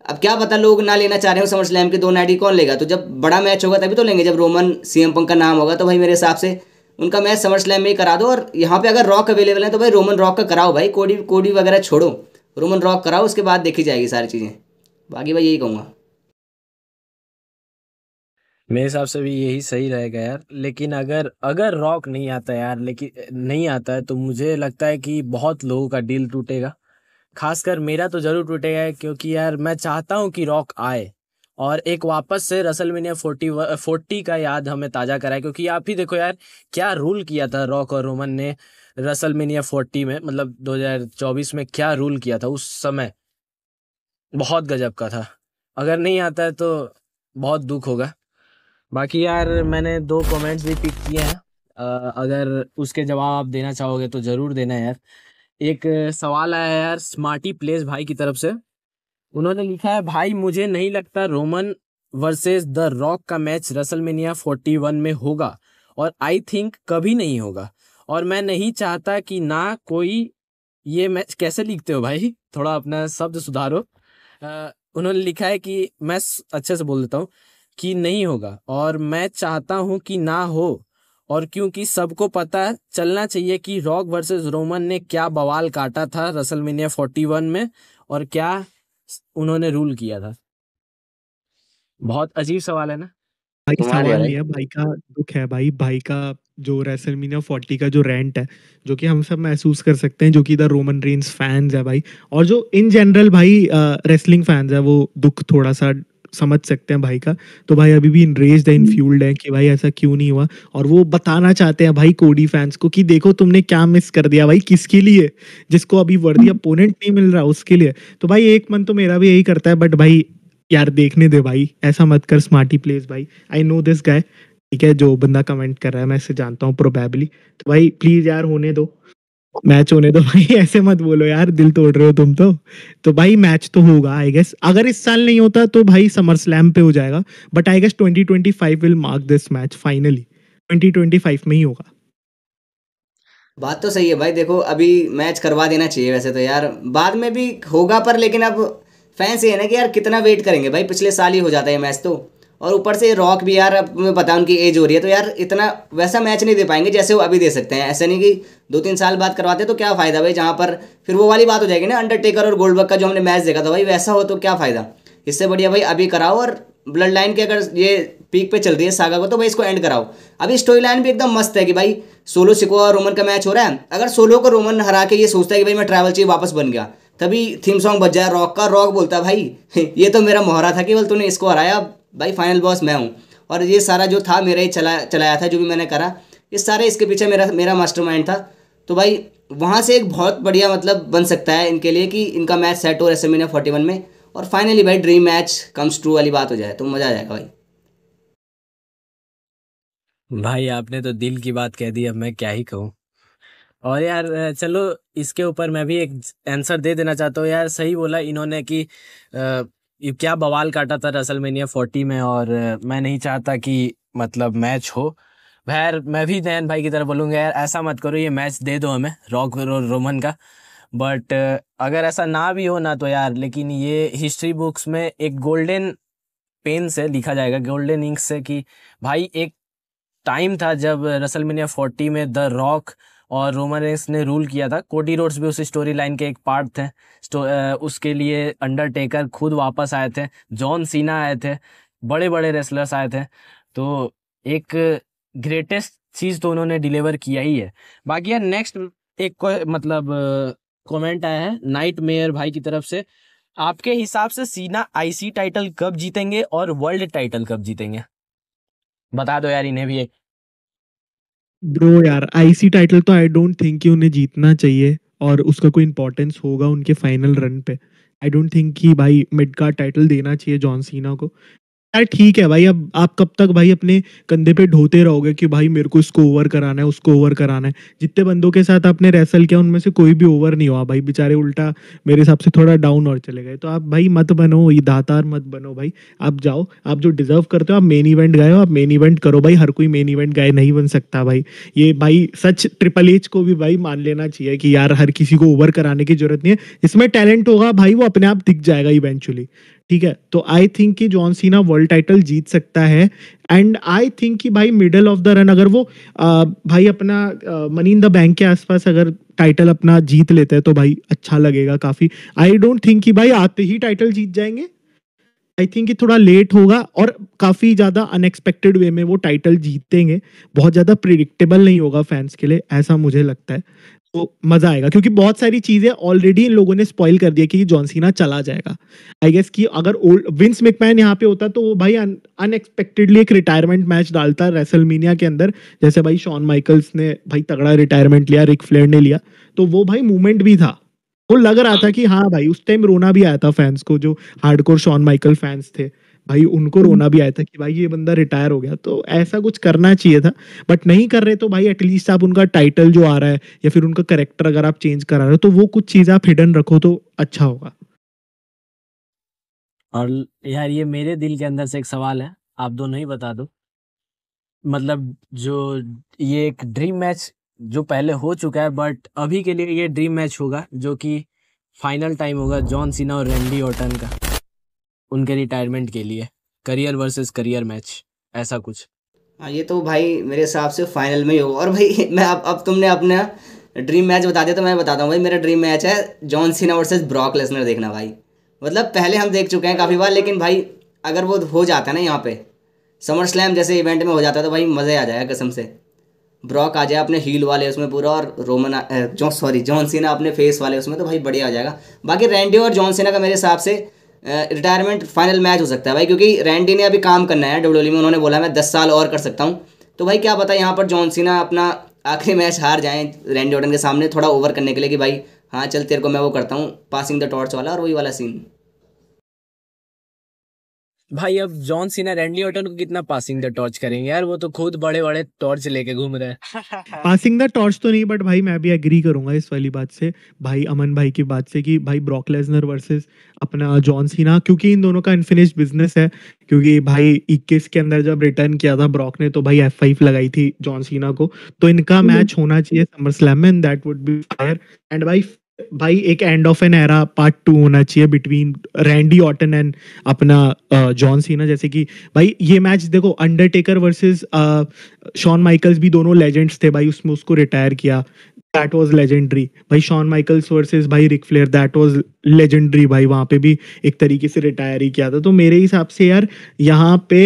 B: अब क्या पता लोग ना लेना चाह रहे हो समर स्लैम के 2 नाइट ही, कौन लेगा? तो जब बड़ा मैच होगा तभी तो लेंगे, जब रोमन सीएम पंक का नाम होगा। तो भाई मेरे हिसाब से उनका मैच समर स्लैम में ही करा दो। और यहाँ पे अगर रॉक अवेलेबल है तो भाई रोमन रॉक का कराओ भाई, कोडी कोडी वगैरह छोड़ो, रोमन रॉक कराओ, उसके बाद देखी जाएगी सारी चीज़ें। बाकी भाई यही कहूँगा।
C: मेरे हिसाब से भी यही सही रहेगा यार। लेकिन अगर अगर रॉक नहीं आता यार, लेकिन नहीं आता है, तो मुझे लगता है कि बहुत लोगों का दिल टूटेगा, खासकर मेरा तो जरूर टूटेगा, क्योंकि यार मैं चाहता हूँ कि रॉक आए और एक वापस से रेसलमेनिया 40 का याद हमें ताजा कराए। क्योंकि आप ही देखो यार क्या रूल किया था रॉक और रोमन ने रेसलमेनिया 40 में, मतलब 2024 में क्या रूल किया था उस समय, बहुत गजब का था। अगर नहीं आता है तो बहुत दुख होगा। बाकी यार मैंने 2 कमेंट्स भी पिक किए हैं, अगर उसके जवाब आप देना चाहोगे तो जरूर देना यार। एक सवाल आया है यार स्मार्टी प्लेस भाई की तरफ से, उन्होंने लिखा है भाई मुझे नहीं लगता रोमन वर्सेस द रॉक का मैच रेसलमेनिया 41 में होगा, और आई थिंक कभी नहीं होगा, और मैं नहीं चाहता कि ना कोई ये मैच। कैसे लिखते हो भाई, थोड़ा अपना शब्द सुधारो। उन्होंने लिखा है कि मैं अच्छे से बोल देता हूँ कि नहीं होगा, और मैं चाहता हूँ कि ना हो, और क्योंकि सबको पता चलना चाहिए कि रॉक वर्सेस रोमन ने क्या बवाल काटा था रेसलमेनिया 41 में, और क्या उन्होंने रूल किया था। बहुत अजीब सवाल है ना।
A: भाई
B: तुम्हारे
A: सवाल
B: भाई।
A: नहीं है, भाई का दुख है भाई, भाई का जो रेसलमेनिया 40 का जो रेंट है, जो कि हम सब महसूस कर सकते हैं, जो कि इधर रोमन रेंस फैंस है भाई, और जो इन जनरल भाई रेसलिंग फैंस है, वो दुख थोड़ा सा समझ सकते हैं भाई का। तो भाई अभी भी इनरेज्ड है, इनफ्यूल्ड है कि भाई ऐसा क्यों नहीं हुआ, और वो बताना चाहते हैं भाई कोडी फैंस को कि देखो तुमने क्या मिस कर दिया भाई, किसके लिए, जिसको अभी वर्दी अपोनेंट नहीं मिल रहा उसके लिए। तो भाई एक मन तो मेरा भी यही करता है, बट भाई यार देखने दे भाई, ऐसा मत कर स्मार्टी प्लेस भाई। आई नो दिस गाय, ठीक है, जो बंदा कमेंट कर रहा है मैं इसे जानता हूँ प्रोबेबली। तो भाई प्लीज यार होने दो, मैच होने दो भाई। ऐसे मत बोलो यार, दिल तोड़ रहे हो तुम तो भाई मैच तो होगा आई गेस, अगर इस साल नहीं होता तो भाई समर स्लैम पे हो जाएगा, but I guess 2025 will mark this match finally, 2025 में ही होगा।
B: बात तो सही है भाई, देखो अभी मैच करवा देना चाहिए वैसे तो यार, बाद में भी होगा पर, लेकिन अब फैंस ये है ना कि यार कितना वेट करेंगे भाई, पिछले साल ही हो जाता है मैच तो। और ऊपर से रॉक भी यार, अब तुम्हें पता है उनकी एज हो रही है, तो यार इतना वैसा मैच नहीं दे पाएंगे जैसे वो अभी दे सकते हैं। ऐसा नहीं कि 2-3 साल बाद करवाते तो क्या फ़ायदा भाई, जहाँ पर फिर वो वाली बात हो जाएगी ना, अंडरटेकर और गोल्डबर्ग का जो हमने मैच देखा था भाई, वैसा हो तो क्या फ़ायदा। इससे बढ़िया भाई अभी कराओ, और ब्लड लाइन के अगर ये पीक पे चल रही है सागा को, तो भाई इसको एंड कराओ। अभी स्टोरी लाइन भी एकदम मस्त है कि भाई सोलो सिको और रोमन का मैच हो रहा है, अगर सोलो को रोमन हरा के ये सोचता है कि भाई मैं ट्रैवल चाहिए वापस बन गया, तभी थीम सॉन्ग बज जाए रॉक का, रॉक बोलता है भाई ये तो मेरा मोहरा था, केवल तूने इसको हराया, भाई फाइनल बॉस मैं हूँ। और ये सारा जो था मेरा ही चलाया था, जो भी मैंने करा, ये सारे इसके पीछे मेरा मेरा मास्टरमाइंड था। तो भाई वहाँ से एक बहुत बढ़िया मतलब बन सकता है इनके लिए कि इनका मैच सेट हो रेसलमेनिया 41 में, और फाइनली भाई ड्रीम मैच कम्स ट्रू वाली बात हो जाए तो मज़ा आ जाएगा भाई।
C: भाई आपने तो दिल की बात कह दी, अब मैं क्या ही कहूँ। और यार चलो इसके ऊपर मैं भी एक आंसर दे देना चाहता हूँ यार, सही बोला इन्होंने कि ये क्या बवाल काटा था रेसलमेनिया 40 में, और मैं नहीं चाहता कि मतलब मैच हो। खैर मैं भी नयन भाई की तरह बोलूँगा यार, ऐसा मत करो, ये मैच दे दो हमें रॉक और रोमन का। बट अगर ऐसा ना भी हो ना तो यार, लेकिन ये हिस्ट्री बुक्स में एक गोल्डन पेन से लिखा जाएगा, गोल्डन इंक से, कि भाई एक टाइम था जब रेसलमेनिया 40 में द रॉक और रोमन रेंस ने रूल किया था। कोडी रोड्स भी उस स्टोरी लाइन के एक पार्ट थे। उसके लिए अंडरटेकर खुद वापस आए थे, जॉन सीना आए थे, बड़े बड़े रेसलर्स आए थे। तो एक ग्रेटेस्ट चीज़ तो उन्होंने डिलीवर किया ही है। बाकी यार नेक्स्ट एक मतलब कमेंट आया है नाइट मेयर भाई की तरफ से, आपके हिसाब से सीना आईसी टाइटल कब जीतेंगे और वर्ल्ड टाइटल कब जीतेंगे? बता दो यार इन्हें भी एक।
A: ब्रो यार आईसी टाइटल तो आई डोंट थिंक कि उन्हें जीतना चाहिए, और उसका कोई इंपॉर्टेंस होगा उनके फाइनल रन पे। आई डोंट थिंक कि भाई मिड कार्ड टाइटल देना चाहिए जॉन सीना को। यार ठीक है भाई, अब आप कब तक भाई अपने कंधे पे ढोते रहोगे कि भाई मेरे को इसको ओवर कराना है, उसको ओवर कराना है। जितने बंदों के साथ आपने रेसल किया उनमें से कोई भी ओवर नहीं हुआ भाई, बेचारे उल्टा मेरे हिसाब से थोड़ा डाउन और चले गए। तो आप भाई मत बनो, ये दातार मत बनो भाई, आप जाओ, आप जो डिजर्व करते हो, आप मेन इवेंट गए हो, आप मेन इवेंट करो भाई। हर कोई मेन इवेंट गाय नहीं बन सकता भाई, ये भाई सच ट्रिपल एच को भी भाई मान लेना चाहिए कि यार हर किसी को ओवर कराने की जरूरत नहीं है, इसमें टैलेंट होगा भाई वो अपने आप दिख जाएगा इवेंचुअली। ठीक है, तो आई थिंक कि जॉन सीना वर्ल्ड टाइटल जीत सकता है। एंड आई थिंक कि भाई मिडल ऑफ द रन अगर वो भाई अपना मनी इन द बैंक के आसपास अगर टाइटल अपना जीत लेते हैं तो भाई अच्छा लगेगा काफी। आई डोंट थिंक कि भाई आते ही टाइटल जीत जाएंगे, आई थिंक कि थोड़ा लेट होगा और काफी ज्यादा अनएक्सपेक्टेड वे में वो टाइटल जीतेंगे, बहुत ज्यादा प्रिडिक्टेबल नहीं होगा फैंस के लिए, ऐसा मुझे लगता है। तो मजा आएगा क्योंकि बहुत सारी चीजें ऑलरेडी इन लोगों ने स्पॉइल कर दिया कि जॉन सीना चला जाएगा। आई गेस कि अगर ओल्ड विंस मैकमैन यहाँ पे होता तो वो भाई अनएक्सपेक्टेडली एक रिटायरमेंट मैच डालता रेसलमेनिया के अंदर, जैसे भाई शॉन माइकल्स ने भाई तगड़ा रिटायरमेंट लिया, रिक फ्लेयर ने लिया, तो वो भाई मूवमेंट भी था। वो लग रहा था कि हाँ भाई, उस टाइम रोना भी आया था फैंस को, जो हार्डकोर शॉन माइकल फैंस थे भाई उनको रोना भी आया था कि भाई ये बंदा रिटायर हो गया। तो ऐसा कुछ करना चाहिए था, बट नहीं कर रहे। तो भाई एटलीस्ट आप उनका टाइटल जो आ रहा है या फिर उनका करेक्टर अगर आप चेंज करा रहे हो तो वो कुछ चीजें आप हिडन रखो तो अच्छा होगा।
C: और यार ये मेरे दिल के अंदर से एक सवाल है, आप दोनों ही बता दो। मतलब जो ये एक ड्रीम मैच जो पहले हो चुका है, बट अभी के लिए ये ड्रीम मैच होगा जो कि फाइनल टाइम होगा जॉन सीना और रैंडी ऑर्टन का, उनके रिटायरमेंट के लिए, करियर वर्सेस करियर मैच, ऐसा कुछ।
B: हाँ ये तो भाई मेरे हिसाब से फाइनल में ही होगा। और भाई मैं अब तुमने अपना ड्रीम मैच बता दिया तो मैं बताता हूँ भाई, मेरा ड्रीम मैच है John Cena versus Brock Lesnar देखना भाई। मतलब पहले हम देख चुके हैं काफ़ी बार, लेकिन भाई अगर वो हो जाता है ना यहाँ पे, समर स्लैम जैसे इवेंट में हो जाता है तो भाई मज़े आ जाएगा कसम से। ब्रॉक आ जाए अपने हील वाले उसमें पूरा, और जॉन सीना अपने फेस वाले उसमें, तो भाई बढ़िया आ जाएगा। बाकी रैंडी और जॉन सीना का मेरे हिसाब से रिटायरमेंट फाइनल मैच हो सकता है भाई, क्योंकि रैंडी ने अभी काम करना है डब्ल्यूडब्ल्यूई में, उन्होंने बोला मैं 10 साल और कर सकता हूँ। तो भाई क्या पता यहाँ पर जॉन सीना अपना आखिरी मैच हार जाएं रैंडी ऑर्टन के सामने, थोड़ा ओवर करने के लिए कि भाई हाँ चल तेरे को मैं वो करता हूँ पासिंग द टॉर्च वाला, और वही वाला सीन।
C: भाई अब जॉन सीना रैंडी ऑर्टन को कितना पासिंग द टॉर्च करेंगे यार, वो तो खुद बड़े बड़े टॉर्च लेके घूम रहे हैं।
A: पासिंग द टॉर्च तो नहीं, बट भाई मैं भी एग्री करूंगा इस वाली बात से, भाई अमन भाई की बात से, कि भाई ब्रॉक लेसनर वर्सेस अपना जॉन सीना, क्योंकि इन दोनों का अनफिनिश्ड बिजनेस है। क्योंकि भाई 21 के अंदर जब रिटर्न किया था ब्रॉक ने, तो भाई F5 लगाई थी जॉन सीना को, तो इनका मैच होना चाहिए समर स्लैम में, and that would B fire. And भाई एक end of an era part 2 होना चाहिए बिटवीन रैंडी ऑर्टन एंड अपना जॉन सीना। जैसे कि भाई ये मैच देखो, अंडरटेकर वर्सेस शॉन माइकल्स भी दोनों लेजेंड्स थे भाई, उसमें उसको रिटायर किया, दैट वाज लेजेंडरी। भाई शॉन माइकल्स वर्सेस भाई Ric Flair, that was legendary भाई, वहां पे भी एक तरीके से रिटायर ही किया था। तो मेरे हिसाब से यार यहाँ पे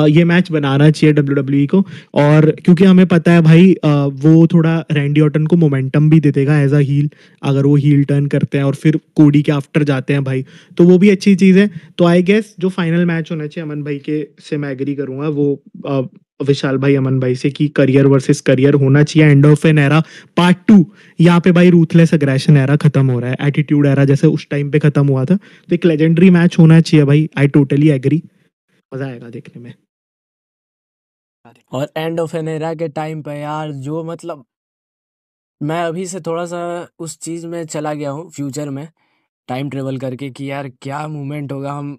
A: ये मैच बनाना चाहिए डब्ल्यूडब्ल्यूई को, और क्योंकि हमें पता है भाई वो थोड़ा रैंडी ऑर्टन को मोमेंटम भी दे देगा एज अ हील, अगर वो हील टर्न करते हैं और फिर कोडी के आफ्टर जाते हैं भाई, तो वो भी अच्छी चीज़ है। तो आई गेस जो फाइनल मैच होना चाहिए अमन भाई के से मैं एग्री करूंगा, वो विशाल भाई अमन भाई से, कि करियर वर्सेस करियर होना चाहिए, end of an era part 2। यहाँ पे भाई रूथलेस अग्रेशन एरा खत्म हो रहा है, एटीट्यूड एरा जैसे उस टाइम पे खत्म हुआ था, तो एक लेजेंडरी मैच होना चाहिए भाई। आई टोटली एग्री, मजा आएगा देखने में।
C: और एंड ऑफ एन एरा के टाइम पे यार, जो मतलब मैं अभी से थोड़ा सा उस चीज में चला गया हूँ फ्यूचर में, टाइम ट्रेवल करके, कि यार क्या मूवमेंट होगा। हम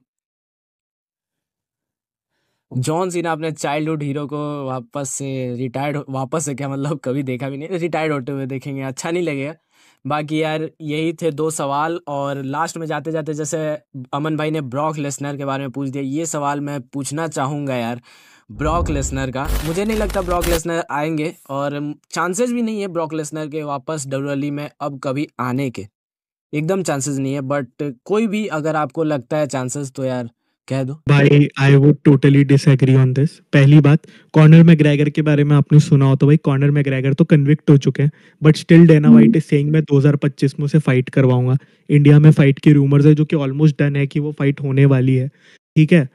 C: जॉन सीना अपने चाइल्डहुड हीरो को वापस से वापस से क्या मतलब, कभी देखा भी नहीं, रिटायर्ड होते हुए देखेंगे, अच्छा नहीं लगेगा। बाकी यार यही थे 2 सवाल, और लास्ट में जाते जाते जैसे अमन भाई ने ब्रॉक लेसनर के बारे में पूछ दिया, ये सवाल मैं पूछना चाहूँगा यार ब्रॉक लेसनर का। मुझे नहीं लगता ब्रॉक लेसनर आएंगे, और चांसेस भी नहीं है ब्रॉक लेसनर के वापस डब्ल्यूडब्ल्यूई में अब कभी आने के, एकदम चांसेस नहीं है। बट कोई भी अगर आपको लगता है चांसेस, तो यार कह दो।
A: भाई I would totally disagree on this. पहली बात, कॉनर मैग्रेगर के बारे में आपने सुना हो तो भाई कॉनर मैग्रेगर तो कन्विक्ट हो चुके हैं, but still Dana White is saying मैं 2025 में उसे फाइट करवाऊंगा। इंडिया में फाइट की रूमर्स है जो कि ऑलमोस्ट डन है कि वो फाइट होने वाली है, ठीक है।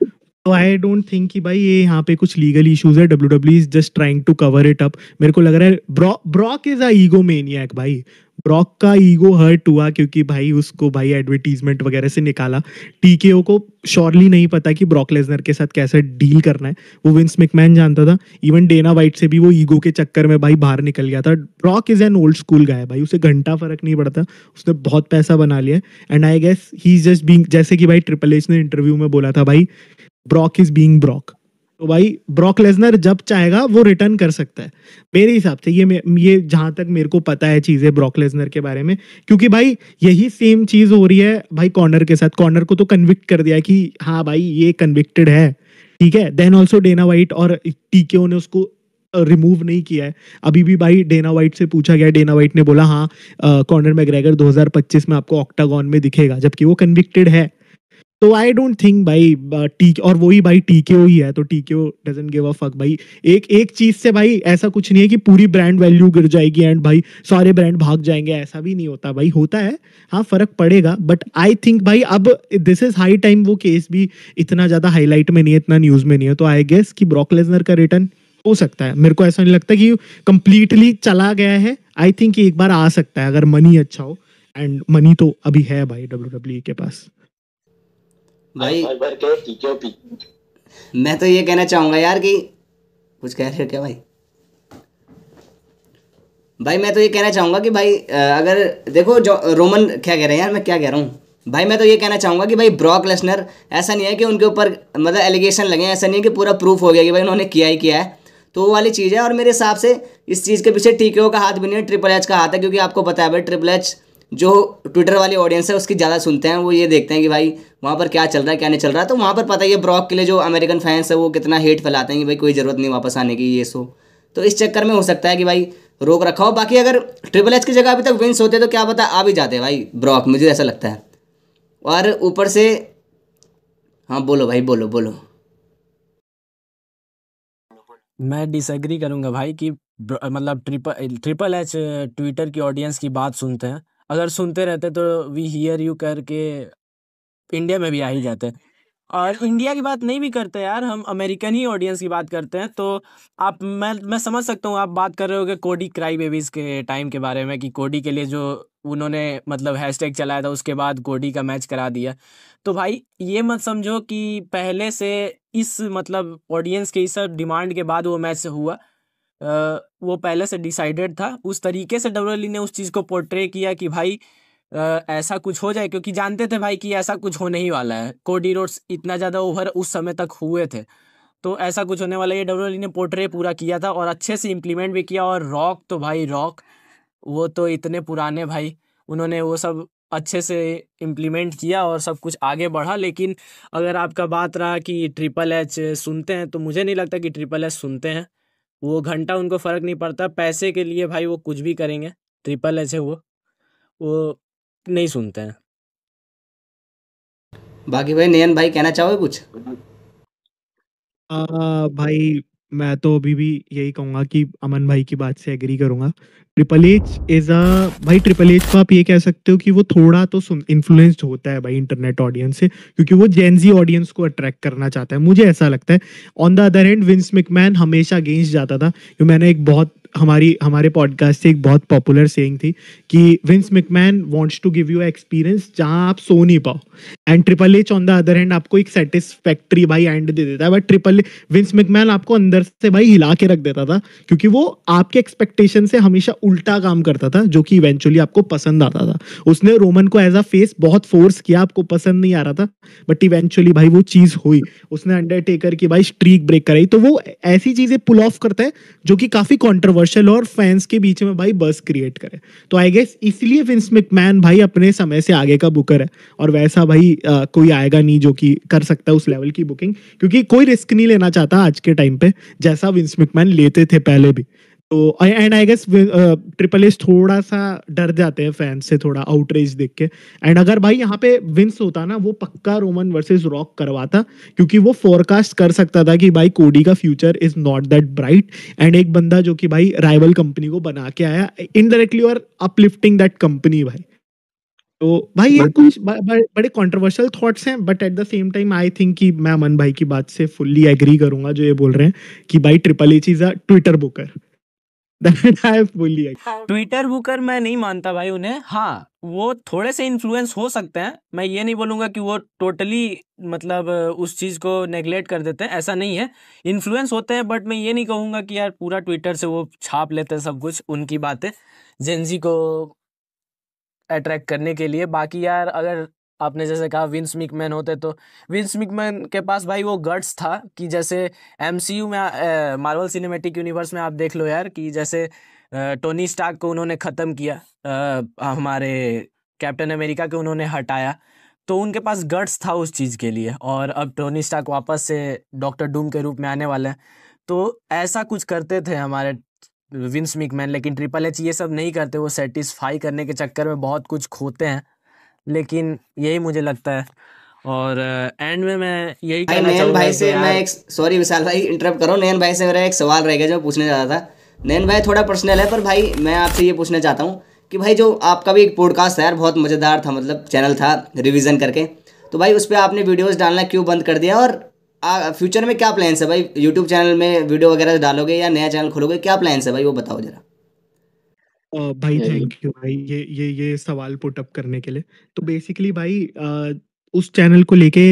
A: तो आई डोंट थिंक कि भाई ये यहाँ पे कुछ लीगल इश्यूज है, WWE is just trying to cover it up. मेरे को लग रहा है Brock is a ego maniac भाई, ब्रॉक का ईगो हर्ट हुआ क्योंकि भाई उसको भाई एडवर्टीजमेंट वगैरह से निकाला। टीकेओ को श्योरली नहीं पता कि ब्रॉक लेसनर के साथ कैसे डील करना है, वो विंस मैकमैन जानता था। इवन डेना वाइट से भी वो ईगो के चक्कर में भाई बाहर निकल गया था। Brock is an old school guy भाई, उसे घंटा फर्क नहीं पड़ता, उसने बहुत पैसा बना लिया। And I guess he is just being, जैसे कि भाई ट्रिपल एच ने इंटरव्यू में बोला था भाई ब्रॉक इज बीइंग ब्रॉक, तो भाई ब्रॉक लेसनर जब चाहेगा वो रिटर्न कर सकता है मेरे हिसाब से। ये जहां तक मेरे को पता है चीजें ब्रॉक लेसनर के बारे में, क्योंकि भाई यही सेम चीज हो रही है भाई कॉनर के साथ। कॉनर को तो कन्विक्ट कर दिया कि हाँ भाई ये कन्विक्टेड है, ठीक है। देन ऑल्सो डेना वाइट और टीकेओ ने उसको रिमूव नहीं किया है अभी भी भाई। डेना वाइट से पूछा गया, डेना वाइट ने बोला हाँ कॉनर मैग्रेगर 2025 में आपको ऑक्टागन में दिखेगा, जबकि वो कन्विक्टेड है। तो आई डोंट थिंक भाई और वही भाई टीकेओ ही है, तो TKO doesn't give a fuck भाई। एक चीज से भाई ऐसा कुछ नहीं है कि पूरी ब्रांड वैल्यू गिर जाएगी एंड भाई सारे ब्रांड भाग जाएंगे, ऐसा भी नहीं होता भाई। होता है हाँ, फर्क पड़ेगा, बट आई थिंक भाई अब दिस इज हाई टाइम वो केस भी इतना ज्यादा हाईलाइट में नहीं है, इतना न्यूज में नहीं है। तो आई गेस कि ब्रॉक लेसनर का रिटर्न हो सकता है। मेरे को ऐसा नहीं लगता कि कंप्लीटली चला गया है। आई थिंक एक बार आ सकता है अगर मनी अच्छा हो, एंड मनी तो अभी है भाई डब्ल्यूडब्ल्यूई के पास।
B: भाई मैं तो ये कहना चाहूंगा यार कि कुछ कह रहे हो क्या भाई? भाई मैं तो ये कहना चाहूंगा कि भाई अगर देखो जो रोमन क्या कह रहे हैं यार, मैं क्या कह रहा हूँ भाई, मैं तो ये कहना चाहूंगा कि भाई ब्रॉक लेसनर, ऐसा नहीं है कि उनके ऊपर मतलब एलिगेशन लगे, ऐसा नहीं है कि पूरा प्रूफ हो गया कि भाई उन्होंने किया ही किया है, तो वो वाली चीज़ है। और मेरे हिसाब से इस चीज़ के पीछे टीकेओ का हाथ भी नहीं है, ट्रिपल एच का हाथ है, क्योंकि आपको पता है भाई ट्रिपल एच जो ट्विटर वाली ऑडियंस है उसकी ज़्यादा सुनते हैं, वो ये देखते हैं कि भाई वहाँ पर क्या चल रहा है क्या नहीं चल रहा है। तो वहाँ पर पता ही है ब्रॉक के लिए जो अमेरिकन फैंस है वो कितना हेट फैलाते हैं कि भाई कोई ज़रूरत नहीं वापस आने की, ये सो। तो इस चक्कर में हो सकता है कि भाई रोक रखा हो। बाकी अगर ट्रिपल एच की जगह अभी तक विंस होते तो क्या पता आ भी जाते भाई ब्रॉक, मुझे ऐसा लगता है। और ऊपर से हाँ बोलो भाई, बोलो बोलो।
C: मैं डिसएग्री करूंगा भाई कि मतलब ट्रिपल एच ट्विटर की ऑडियंस की बात सुनते हैं। अगर सुनते रहते तो वी हियर यू करके इंडिया में भी आ ही जाते। और इंडिया की बात नहीं भी करते यार, हम अमेरिकन ही ऑडियंस की बात करते हैं। तो आप मैं समझ सकता हूँ आप बात कर रहे होगे कोडी क्राई बेबीज के टाइम के बारे में, कि कोडी के लिए जो उन्होंने मतलब हैशटैग चलाया था उसके बाद कोडी का मैच करा दिया। तो भाई ये मत समझो कि पहले से इस मतलब ऑडियंस के इस डिमांड के बाद वो मैच हुआ। वो पहले से डिसाइडेड था। उस तरीके से डब्ल्यूडब्ल्यूई ने उस चीज़ को पोर्ट्रे किया कि भाई ऐसा कुछ हो जाए, क्योंकि जानते थे भाई कि ऐसा कुछ होने ही वाला है। कोडी रोड्स इतना ज़्यादा ओवर उस समय तक हुए थे, तो ऐसा कुछ होने वाला है। ये डब्ल्यूडब्ल्यूई ने पोर्ट्रे पूरा किया था और अच्छे से इम्प्लीमेंट भी किया। और रॉक तो भाई रॉक, वो तो इतने पुराने भाई, उन्होंने वो सब अच्छे से इम्प्लीमेंट किया और सब कुछ आगे बढ़ा। लेकिन अगर आपका बात रहा कि ट्रिपल एच सुनते हैं, तो मुझे नहीं लगता कि ट्रिपल एच सुनते हैं। वो घंटा उनको फ़र्क नहीं पड़ता, पैसे के लिए भाई वो कुछ भी करेंगे। ट्रिपल एच है वो नहीं सुनते हैं।
B: बाकी भाई नयन भाई कहना चाहोगे कुछ?
A: भाई मैं तो अभी भी यही कहूंगा कि अमन भाई की बात से एग्री करूंगा। ट्रिपल एच इज अ भाई, ट्रिपल एच को आप ये कह सकते हो कि वो थोड़ा तो इन्फ्लुएंस्ड होता है भाई इंटरनेट ऑडियंस से, क्योंकि वो जेनजी ऑडियंस को अट्रैक्ट करना चाहता है, मुझे ऐसा लगता है। On the other hand Vince McMahon हमेशा अगेंस्ट जाता था। जो मैंने एक बहुत हमारे पॉडकास्ट से एक बहुत पॉपुलर सेइंग थी कि Vince McMahon wants to give you experience जहां आप सो नहीं पाओ, and Triple H on the other hand आपको एक सेटिस्फैक्ट्री भाई एंड दे देता है। बट विंस मैकमैन आपको अंदर से भाई हिला के रख देता था, क्योंकि वो आपके एक्सपेक्टेशन से हमेशा उल्टा काम करता था, जो कि इवेंचुअली आपको पसंद आता था। उसने रोमन को एज अ फेस बहुत फोर्स किया, आपको पसंद नहीं आ रहा था, बट इवेंचुअली भाई वो चीज हुई। उसने अंडरटेकर की भाई स्ट्रीक ब्रेक कराई। तो वो ऐसी चीजें पुल ऑफ करता है जो कि काफी कंट्रोवर्शियल और फैंस के बीच में भाई बस क्रिएट करे। तो आई गेस इसलिए विंस मैकमैन भाई अपने समय से आगे का बुकर है, और वैसा भाई कोई आएगा नहीं जो कि कर सकता है उस लेवल की बुकिंग, क्योंकि कोई रिस्क नहीं लेना चाहता आज के टाइम पे जैसा विंस मैकमैन लेते थे पहले भी। तो and I guess Triple H थोड़ा सा डर जाते हैं फैंस से, थोड़ा आउटरेज देख के। एंड अगर भाई यहाँ पे विंस होता ना, वो पक्का रोमन वर्सेस रॉक करवाता, क्योंकि वो फोरकास्ट कर सकता था कि भाई कोडी का future is not that bright, and एक बंदा जो कि भाई राइवल कंपनी को बना के आया इनडायरेक्टली और अपलिफ्टिंग दैट कंपनी भाई। तो भाई ये कुछ बड़े कंट्रोवर्शियल थॉट्स हैं, but at the same time I think कि मैं अमन भाई की बात से फुल्ली एग्री करूंगा जो ये बोल रहे हैं कि भाई Triple H is a Twitter booker. That I fully agree.
C: Twitter booker मैं नहीं मानता भाई उन्हें। हाँ, वो थोड़े से इन्फ्लुएंस हो सकते हैं, मैं ये नहीं बोलूँगा कि वो टोटली मतलब उस चीज़ को नेगलेक्ट कर देते हैं, ऐसा नहीं है। इन्फ्लुएंस होते हैं, बट मैं ये नहीं कहूँगा कि यार पूरा ट्विटर से वो छाप लेते हैं सब कुछ, उनकी बातें जेंजी को अट्रैक्ट करने के लिए। बाकी यार अगर आपने जैसे कहा विंस मैकमैन होते, तो विंस मैकमैन के पास भाई वो गट्स था कि जैसे एमसीयू में मार्वल सिनेमैटिक यूनिवर्स में आप देख लो यार, कि जैसे टोनी स्टार्क को उन्होंने ख़त्म किया, हमारे कैप्टन अमेरिका को उन्होंने हटाया, तो उनके पास गट्स था उस चीज़ के लिए। और अब टोनी स्टार्क वापस से डॉक्टर डूम के रूप में आने वाले हैं, तो ऐसा कुछ करते थे हमारे विंस मैकमैन। लेकिन ट्रिपल एच ये सब नहीं करते, वो सेटिस्फाई करने के चक्कर में बहुत कुछ खोते हैं। लेकिन यही मुझे लगता है। और एंड में मैं यही
B: भाई
C: कहना
B: नयन
C: चाहूँगा
B: भाई
C: कि
B: से मैं
C: यार
B: एक, सॉरी विशाल भाई इंटरप्ट करो, नयन भाई से मेरा एक सवाल रहेगा जो मैं पूछने जा रहा था। नयन भाई थोड़ा पर्सनल है, पर भाई मैं आपसे ये पूछना चाहता हूँ कि भाई जो आपका भी एक पॉडकास्ट था यार, बहुत मज़ेदार था, मतलब चैनल था रिवीजन करके, तो भाई उस पर आपने वीडियोस डालना क्यों बंद कर दिया? और फ्यूचर में क्या प्लान्स है भाई? यूट्यूब चैनल में वीडियो वगैरह डालोगे या नया चैनल खोलोगे? क्या प्लान्स है भाई, वो बताओ जरा।
A: भाई थैंक यू भाई ये सवाल पुट अप करने के लिए। तो बेसिकली भाई उस चैनल को लेके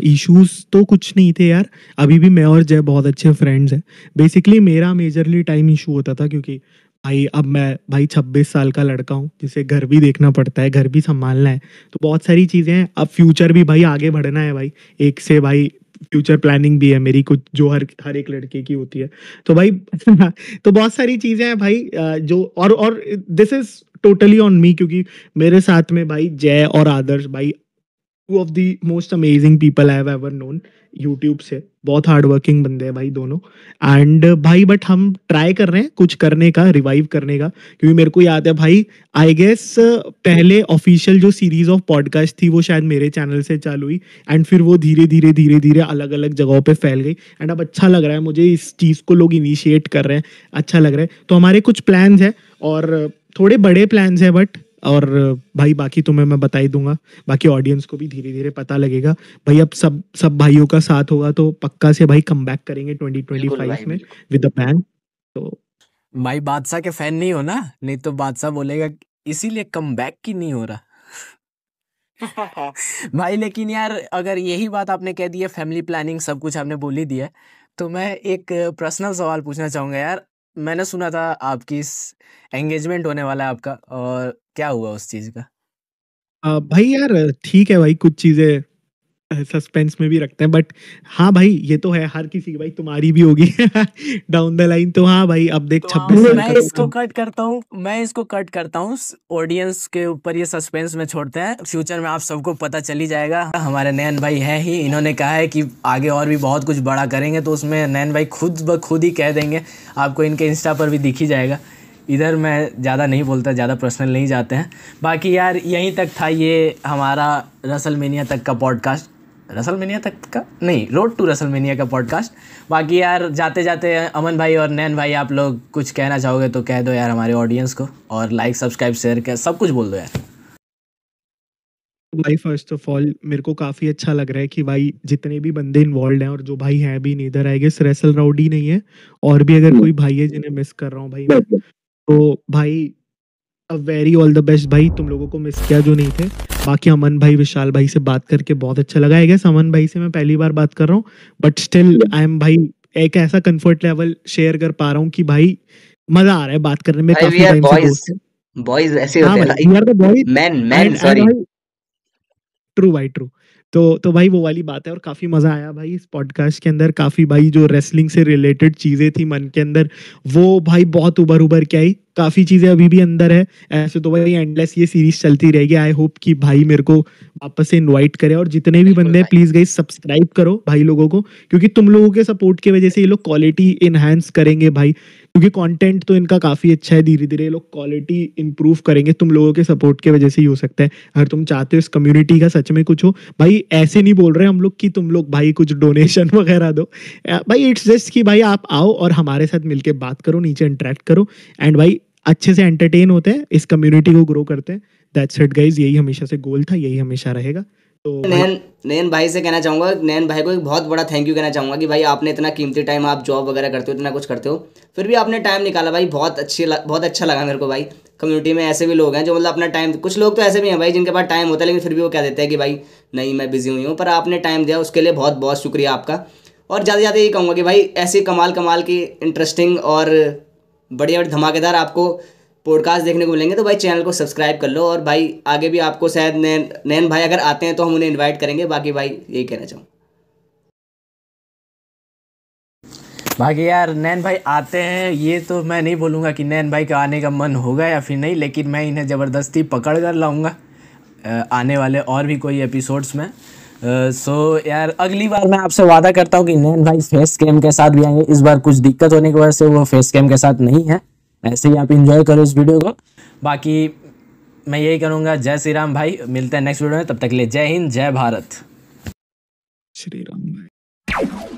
A: इश्यूज तो कुछ नहीं थे यार। अभी भी मैं और जय बहुत अच्छे फ्रेंड्स हैं। बेसिकली मेरा मेजरली टाइम इशू होता था, क्योंकि भाई अब मैं भाई 26 साल का लड़का हूँ, जिसे घर भी देखना पड़ता है, घर भी संभालना है, तो बहुत सारी चीज़ें हैं। अब फ्यूचर भी भाई आगे बढ़ना है भाई, एक से भाई फ्यूचर प्लानिंग भी है मेरी कुछ, जो हर हर एक लड़के की होती है। तो भाई तो बहुत सारी चीजें हैं भाई, जो और this is totally on me, क्योंकि मेरे साथ में भाई जय और आदर्श भाई two of the most amazing people I have ever known YouTube से। बहुत हार्ड वर्किंग बंदे हैं भाई दोनों। एंड भाई बट हम ट्राई कर रहे हैं कुछ करने का, रिवाइव करने का, क्योंकि मेरे को याद है भाई, आई गेस पहले ऑफिशियल जो सीरीज ऑफ पॉडकास्ट थी वो शायद मेरे चैनल से चालू हुई, एंड फिर वो धीरे धीरे धीरे धीरे अलग अलग जगहों पे फैल गई। एंड अब अच्छा लग रहा है मुझे, इस चीज़ को लोग इनिशिएट कर रहे हैं, अच्छा लग रहा है। तो हमारे कुछ प्लान्स है, और थोड़े बड़े प्लान्स है बट, और भाई बाकी तुम्हें मैं बता ही दूंगा, बाकी ऑडियंस को भी धीरे धीरे पता लगेगा भाई। अब सब सब भाइयों का साथ होगा तो पक्का से भाई कम बैक करेंगे
B: बिल्कुल
A: 2025
B: भाई
A: में
B: बिल्कुल।
A: With a bang. तो
C: भाई बादशाह के फैन नहीं हो ना, नहीं तो बादशाह बोलेगा इसीलिए कम बैक की नहीं हो रहा। भाई लेकिन यार अगर यही बात आपने कह दी है, फैमिली प्लानिंग सब कुछ आपने बोल ही दिया है, तो मैं एक पर्सनल सवाल पूछना चाहूँगा यार। मैंने सुना था आपकी एंगेजमेंट होने वाला है आपका, और क्या हुआ उस चीज़ का?
A: भाई यार ठीक है भाई, कुछ चीजें सस्पेंस में भी रखते हैं, बट हाँ भाई ये तो है हर किसी की, भाई तुम्हारी भी होगी डाउन द लाइन। तो हाँ भाई अब देख
C: तो
A: 26 साल
C: मैं
A: का
C: इसको कट करता हूँ, मैं इसको कट करता हूँ। ऑडियंस के ऊपर ये सस्पेंस में छोड़ते हैं, फ्यूचर में आप सबको पता चल ही जाएगा। हमारे नैन भाई हैं ही, इन्होंने कहा है कि आगे और भी बहुत कुछ बड़ा करेंगे, तो उसमें नैन भाई खुद ब खुद ही कह देंगे, आपको इनके इंस्टा पर भी दिख ही जाएगा। इधर मैं ज़्यादा नहीं बोलता, ज़्यादा पर्सनल नहीं जाते हैं। बाकी यार यहीं तक था ये हमारा रसलमेनिया तक का पॉडकास्ट, रसलमेनिया तक का नहीं, रोड टू रसलमेनिया का पॉडकास्ट। बाकी यार जाते जाते अमन भाई और नैन भाई, आप लोग कुछ कहना चाहोगे तो कह दो यार हमारे ऑडियंस को, और लाइक सब्सक्राइब शेयर कर सब कुछ बोल दो यार।
A: भाई फर्स्ट ऑफ ऑल मेरे को काफी अच्छा लग रहा है कि भाई जितने भी बंदे इन्वॉल्व हैं, और जो भाई हैं भी neither I guess wrestle rowdy नहीं है, और भी अगर कोई भाई है जिन्हें मिस कर रहा हूँ भाई मैं, तो भाई a very all the best भाई, तुम लोगों को मिस किया जो नहीं थे। बाकी अमन भाई विशाल भाई से बात करके बहुत अच्छा लगा। आई गेस अमन भाई से मैं पहली बार बात कर रहा हूँ, बट स्टिल आई एम भाई एक ऐसा कंफर्ट लेवल शेयर कर पा रहा हूँ कि भाई मजा आ रहा है बात करने में,
B: भाई वी
A: काफी
B: आर
A: टाइम से
B: बॉयज,
A: दोस्त है।
B: बॉयज ऐसे
A: हाँ
B: होते हैं
A: भाई
B: भाई।
A: We are the boys.
B: Man
A: and
B: man
A: and
B: sorry.
A: भाई ट्रू भाई ट्रू। तो भाई वो वाली बात है, और काफी मजा आया भाई इस पॉडकास्ट के अंदर। काफी भाई जो रेसलिंग से रिलेटेड चीजें थी मन के अंदर, वो भाई बहुत उभर उभर के आई। काफी चीजें अभी भी अंदर है। ऐसे तो भाई एंडलेस ये सीरीज चलती रहेगी। आई होप कि भाई मेरे को वापस से इनवाइट करे, और जितने भी
B: बिल्कुल
A: बंदे हैं
B: भाई।
A: प्लीज गाइस सब्सक्राइब करो भाई लोगों को, क्योंकि तुम लोगों के सपोर्ट की वजह से ये लोग क्वालिटी इनहांस करेंगे भाई, क्योंकि कंटेंट तो इनका काफी अच्छा है। धीरे धीरे ये लोग क्वालिटी इंप्रूव करेंगे, तुम लोगों के सपोर्ट की वजह से ही हो सकता है। अगर तुम चाहते हो इस कम्युनिटी का सच में कुछ हो भाई, ऐसे नहीं बोल रहे हम लोग कि तुम लोग भाई कुछ डोनेशन वगैरह दो भाई, इट्स जस्ट कि भाई आप आओ और हमारे साथ मिलके बात करो, नीचे इंटरेक्ट करो, एंड भाई अच्छे से एंटरटेन होते हैं, इस कम्युनिटी को ग्रो करते हैं। दैट्स इट गाइस, यही हमेशा से गोल था, यही हमेशा रहेगा। तो भाई
B: नैन नैन भाई से कहना चाहूँगा, नैन भाई को एक बहुत बड़ा थैंक यू कहना चाहूँगा कि भाई आपने इतना कीमती टाइम, आप जॉब वगैरह करते हो, इतना कुछ करते हो, फिर भी आपने टाइम निकाला भाई। बहुत अच्छा लगा मेरे को भाई। कम्युनिटी में ऐसे भी लोग हैं जो मतलब अपना टाइम, कुछ लोग तो ऐसे भी हैं भाई जिनके पास टाइम होता है लेकिन फिर भी वो कह देते हैं कि भाई नहीं मैं बिजी हुई हूँ, पर आपने टाइम दिया उसके लिए बहुत बहुत शुक्रिया आपका। और ज़्यादा से ज़्यादा यही कहूँगा कि भाई ऐसे कमाल कमाल की इंटरेस्टिंग और बढ़िया और धमाकेदार आपको पॉडकास्ट देखने को मिलेंगे, तो भाई चैनल को सब्सक्राइब कर लो। और भाई आगे भी आपको शायद नैन नैन भाई अगर आते हैं तो हम उन्हें इनवाइट करेंगे। बाकी भाई यही कहना चाहूँ।
C: बाकी यार नैन भाई आते हैं, ये तो मैं नहीं बोलूँगा कि नैन भाई का आने का मन होगा या फिर नहीं, लेकिन मैं इन्हें ज़बरदस्ती पकड़ कर लाऊँगा आने वाले और भी कोई एपिसोड्स में। सो यार अगली बार मैं आपसे वादा करता हूँ कि नैन भाई फेस कैम के साथ भी आएंगे। इस बार कुछ दिक्कत होने की वजह से वो फेस कैम के साथ नहीं है, ऐसे ही आप इंजॉय करो इस वीडियो को। बाकी मैं यही करूँगा, जय श्री राम भाई, मिलते हैं नेक्स्ट वीडियो में, तब तक के लिए जय हिंद जय भारत।
A: श्री राम भाई।